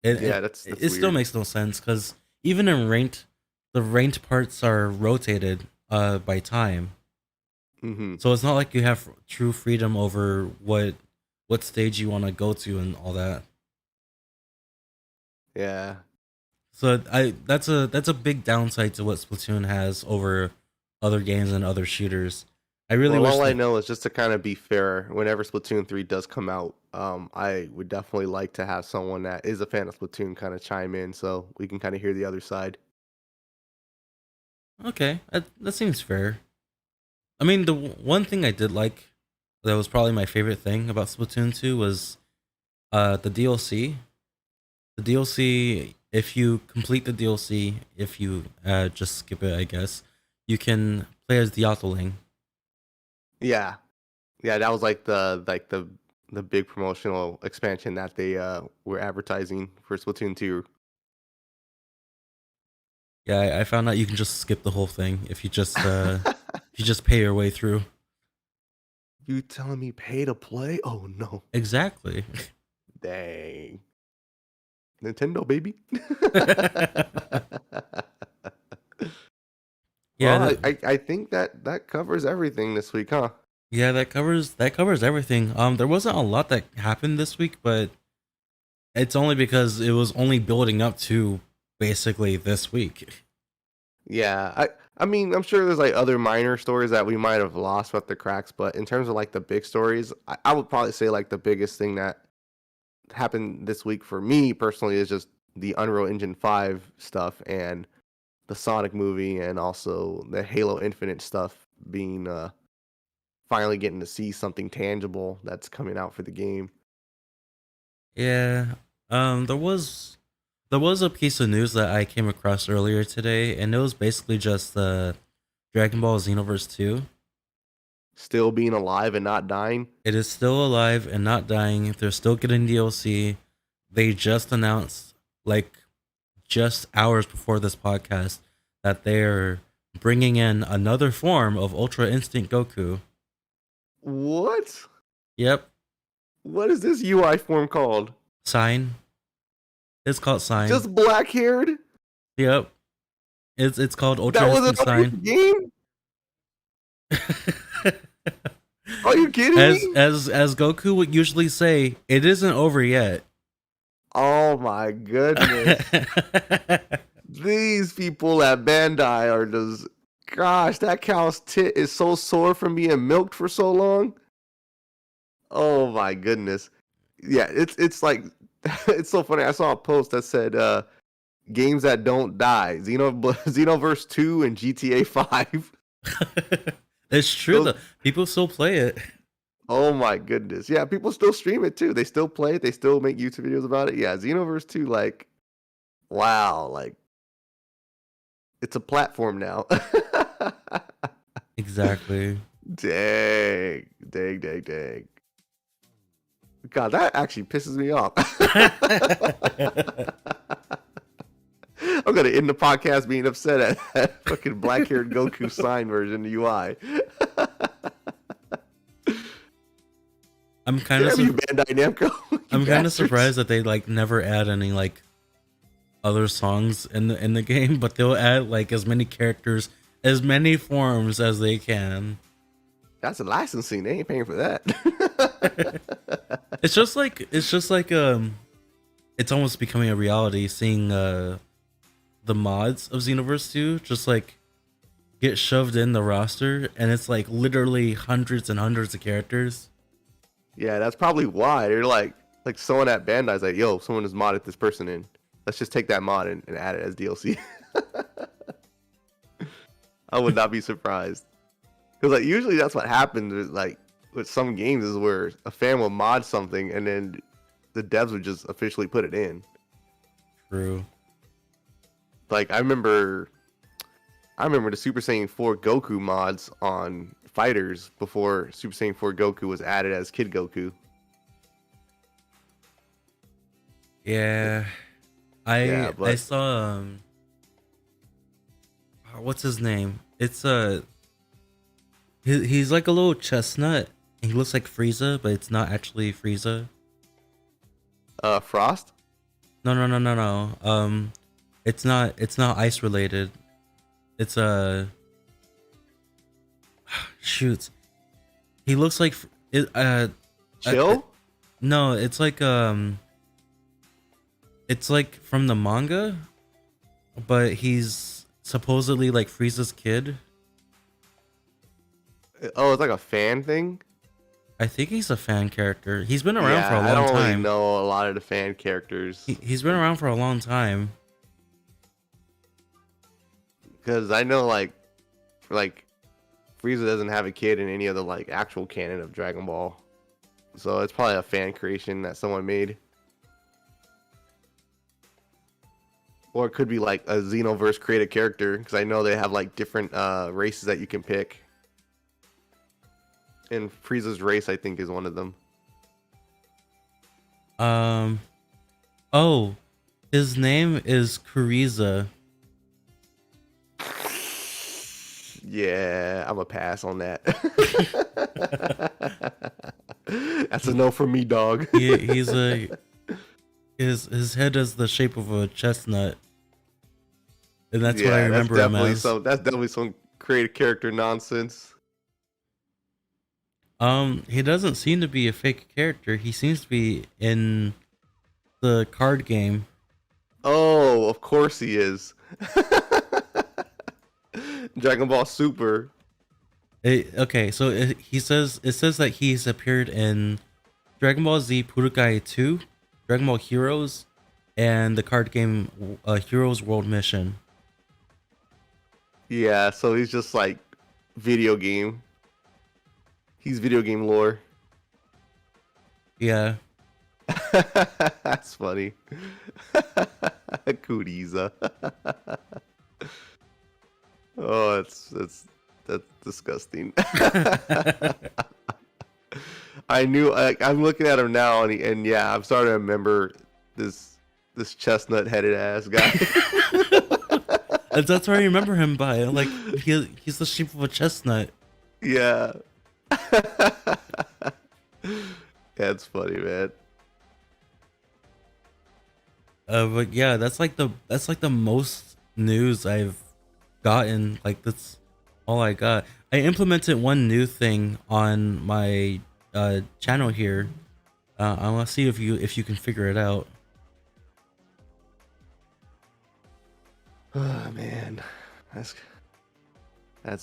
It Yeah, it, that's it still weird. makes no sense because even in ranked, the ranked parts are rotated by time. hmm So it's not like you have true freedom over what stage you want to go to and all that. Yeah. So I that's a big downside to what Splatoon has over other games and other shooters. I really Well, wish all I that. know is just to kind of be fair, whenever Splatoon 3 does come out, I would definitely like to have someone that is a fan of Splatoon kind of chime in so we can kind of hear the other side. Okay, that seems fair. I mean, the one thing I did like that was probably my favorite thing about Splatoon 2 was the DLC. The DLC, if you complete the DLC, if you just skip it, I guess, you can play as the Octoling. Yeah, yeah, that was like the big promotional expansion that they were advertising for Splatoon 2. Yeah, I found out you can just skip the whole thing if you just pay your way through. You telling me pay to play? Oh no. Exactly. Dang. Nintendo baby. Yeah, Well, I think that covers everything this week, huh? yeah, that covers everything. There wasn't a lot that happened this week, but it's only because it was only building up to basically this week. Yeah, I mean, I'm sure there's like other minor stories that we might have lost with the cracks, but in terms of like the big stories, I would probably say like the biggest thing that happened this week for me personally is just the Unreal Engine 5 stuff and the Sonic movie and also the Halo Infinite stuff being finally getting to see something tangible that's coming out for the game. Yeah. There was a piece of news that I came across earlier today, and it was basically just Dragon Ball Xenoverse 2. Still being alive and not dying. It is still alive and not dying. They're still getting DLC. They just announced, like, just hours before this podcast, that they're bringing in another form of Ultra Instinct Goku. What? Yep, What is this UI form called? Sign. It's called Sign. Just black haired? Yep, it's called That Ultra wasn't Instinct already Sign. the game? Are you kidding me? As Goku would usually say, it isn't over yet. Oh my goodness. These people at Bandai are just, gosh, that cow's tit is so sore from being milked for so long. Oh my goodness. Yeah, it's like it's so funny. I saw a post that said games that don't die. Xenoverse 2 and GTA 5. It's true Those, though. People still play it. oh my goodness. Yeah, people still stream it too. They still play it. They still make YouTube videos about it. Yeah, Xenoverse 2, like, wow, like it's a platform now. Exactly. Dang, dang, dang, dang. God, that actually pisses me off. I'm gonna end the podcast being upset at that fucking black-haired Goku sign version of UI. I'm kind Damn of you, Bandai Namco. You I'm kind of bastards. surprised that they like never add any like other songs in the game, but they'll add like as many characters, as many forms as they can. That's a licensing. They ain't paying for that. It's just like it's almost becoming a reality seeing the mods of Xenoverse 2 just like get shoved in the roster, and it's like literally hundreds and hundreds of characters. Yeah, that's probably why they're like someone at Bandai's like, yo, someone has modded this person in. Let's just take that mod and add it as DLC. I would not be surprised. Because like usually that's what happens with some games is where a fan will mod something and then the devs would just officially put it in. True. Like I remember the Super Saiyan 4 Goku mods on Fighters before Super Saiyan 4 Goku was added as Kid Goku. Yeah. Yeah, I but saw what's his name? It's he's like a little chestnut. He looks like Frieza, but it's not actually Frieza. Frost? No. It's not ice related. It's shoot. He looks like it Chill? no, it's like from the manga, but he's supposedly like Frieza's kid. Oh, it's like a fan thing. I think he's a fan character. He's been around for Yeah, a I long don't really time. know a lot of the fan characters He's been around for a long time. because I know like Frieza doesn't have a kid in any of the like actual canon of Dragon Ball, so it's probably a fan creation that someone made, or it could be like a Xenoverse created character because I know they have like different races that you can pick, and Frieza's race I think is one of them. Oh, his name is Kuriza. Yeah, I'm a pass on that. That's a no for me, dog. He's a his head is the shape of a chestnut, and that's what I remember him as. That's definitely some creative character nonsense. He doesn't seem to be a fake character. He seems to be in the card game. Oh, of course he is. Dragon Ball Super. Okay, so it says that he's appeared in Dragon Ball Z Budokai 2, Dragon Ball Heroes, and the card game Heroes World Mission. Yeah, so he's just like video game. He's video game lore. Yeah. That's funny. Kuriza. Oh, that's disgusting. I knew. I'm looking at him now, and yeah, I'm starting to remember this chestnut headed ass guy. That's what I remember him by. Like he's the shape of a chestnut. Yeah. That's funny, man. But yeah, that's like the most news I've gotten. Like that's all I got. I implemented one new thing on my channel here. I want to see if you can figure it out. Oh man, that's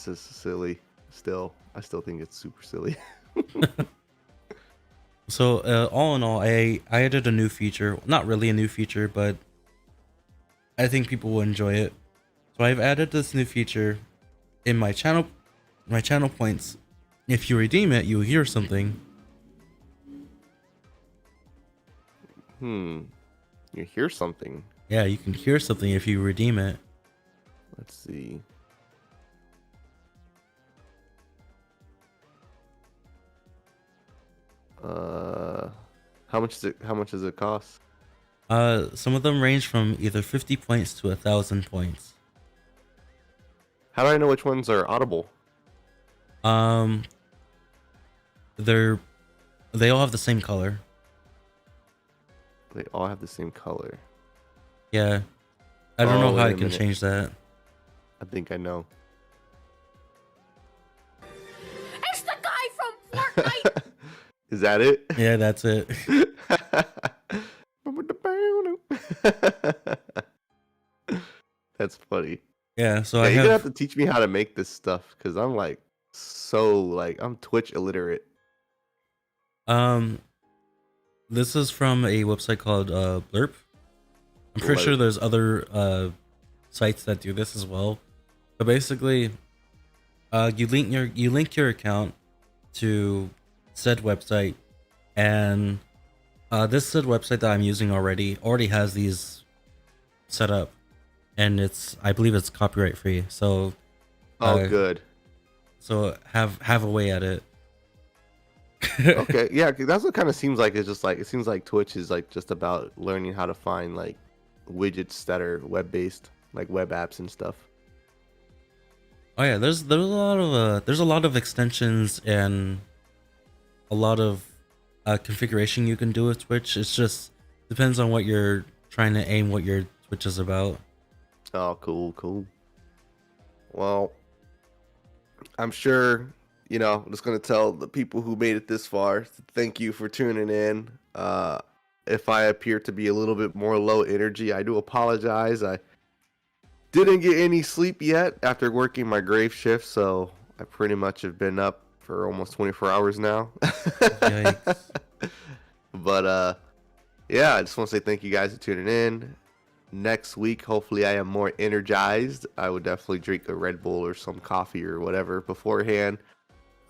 just silly. I still think it's super silly. So all in all, I added a new feature. Not really a new feature, but I think people will enjoy it. So I've added this new feature in my channel points. If you redeem it, you'll hear something. You hear something. Yeah, you can hear something if you redeem it. Let's see. How much does it cost? Some of them range from either 50 points to 1,000 points. How do I know which ones are audible? They all have the same color. They all have the same color. Yeah, I don't know how I wait a can minute. change that. I think I know. It's the guy from Fortnite! Is that it? Yeah, that's it. That's funny. Yeah, so Yeah, I you're gonna have. have to teach me how to make this stuff because I'm like I'm Twitch illiterate. This is from a website called Blurp. I'm pretty sure there's other sites that do this as well. But basically, you link your account to said website, and this said website that I'm using already has these set up, and I believe it's copyright free. So, Good. So have a way at it. Okay, yeah, 'cause that's what kind of seems like. It's just like it seems like Twitch is like just about learning how to find like widgets that are web based, like web apps and stuff. Oh yeah, there's a lot of extensions and a lot of configuration you can do with Twitch. It's just depends on what you're trying to aim, what your Twitch is about. Oh, cool. Well, I'm sure, I'm just going to tell the people who made it this far, thank you for tuning in. If I appear to be a little bit more low energy, I do apologize. I didn't get any sleep yet after working my grave shift, so I pretty much have been up for almost 24 hours now. Yikes. But yeah, I just want to say thank you guys for tuning in. Next week, hopefully I am more energized. I would definitely drink a Red Bull or some coffee or whatever beforehand.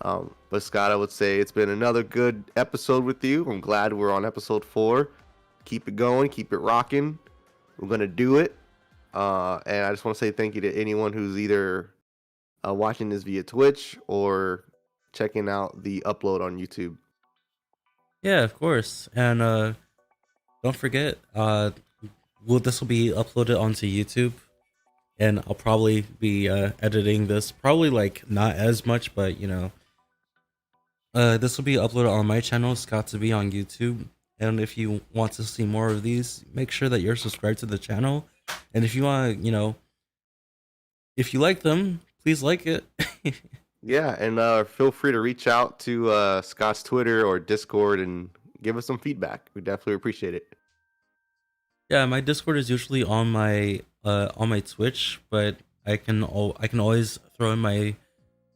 But Scott, I would say it's been another good episode with you. I'm glad we're on episode 4. Keep it going, keep it rocking. We're gonna do it. And I just want to say thank you to anyone who's either watching this via Twitch or checking out the upload on YouTube. Yeah, of course. And don't forget, this will be uploaded onto YouTube, and I'll probably be editing this. Probably like not as much, but you know, this will be uploaded on my channel, Scott2pod on YouTube. And if you want to see more of these, make sure that you're subscribed to the channel. And if you want to, you know, if you like them, please like it. Yeah, and feel free to reach out to Scott's Twitter or Discord and give us some feedback. We definitely appreciate it. Yeah, my Discord is usually on my Twitch, but I can always throw in my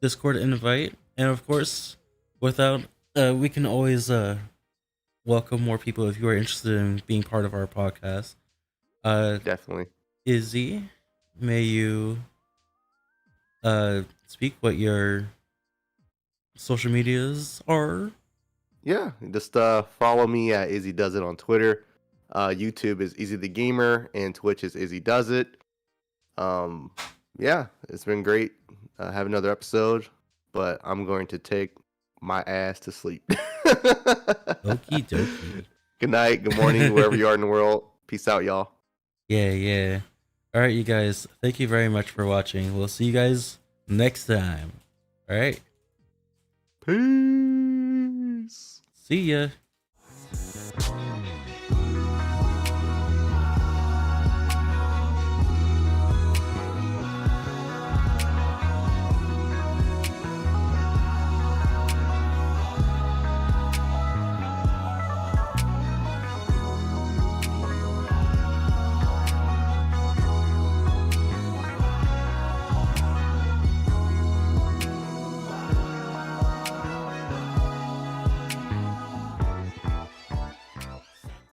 Discord invite, and of course, without we can always welcome more people if you are interested in being part of our podcast. Definitely. Izzy, may you speak what your social medias are? Yeah, just follow me at Izzy Does It on Twitter. YouTube is IzziTheGamer and Twitch is Izzy Does It. Yeah, it's been great. Have another episode, but I'm going to take my ass to sleep. Okie dokie. Good night, good morning, wherever you are in the world. Peace out, y'all. Yeah. All right, you guys. Thank you very much for watching. We'll see you guys next time. All right. Peace. See ya.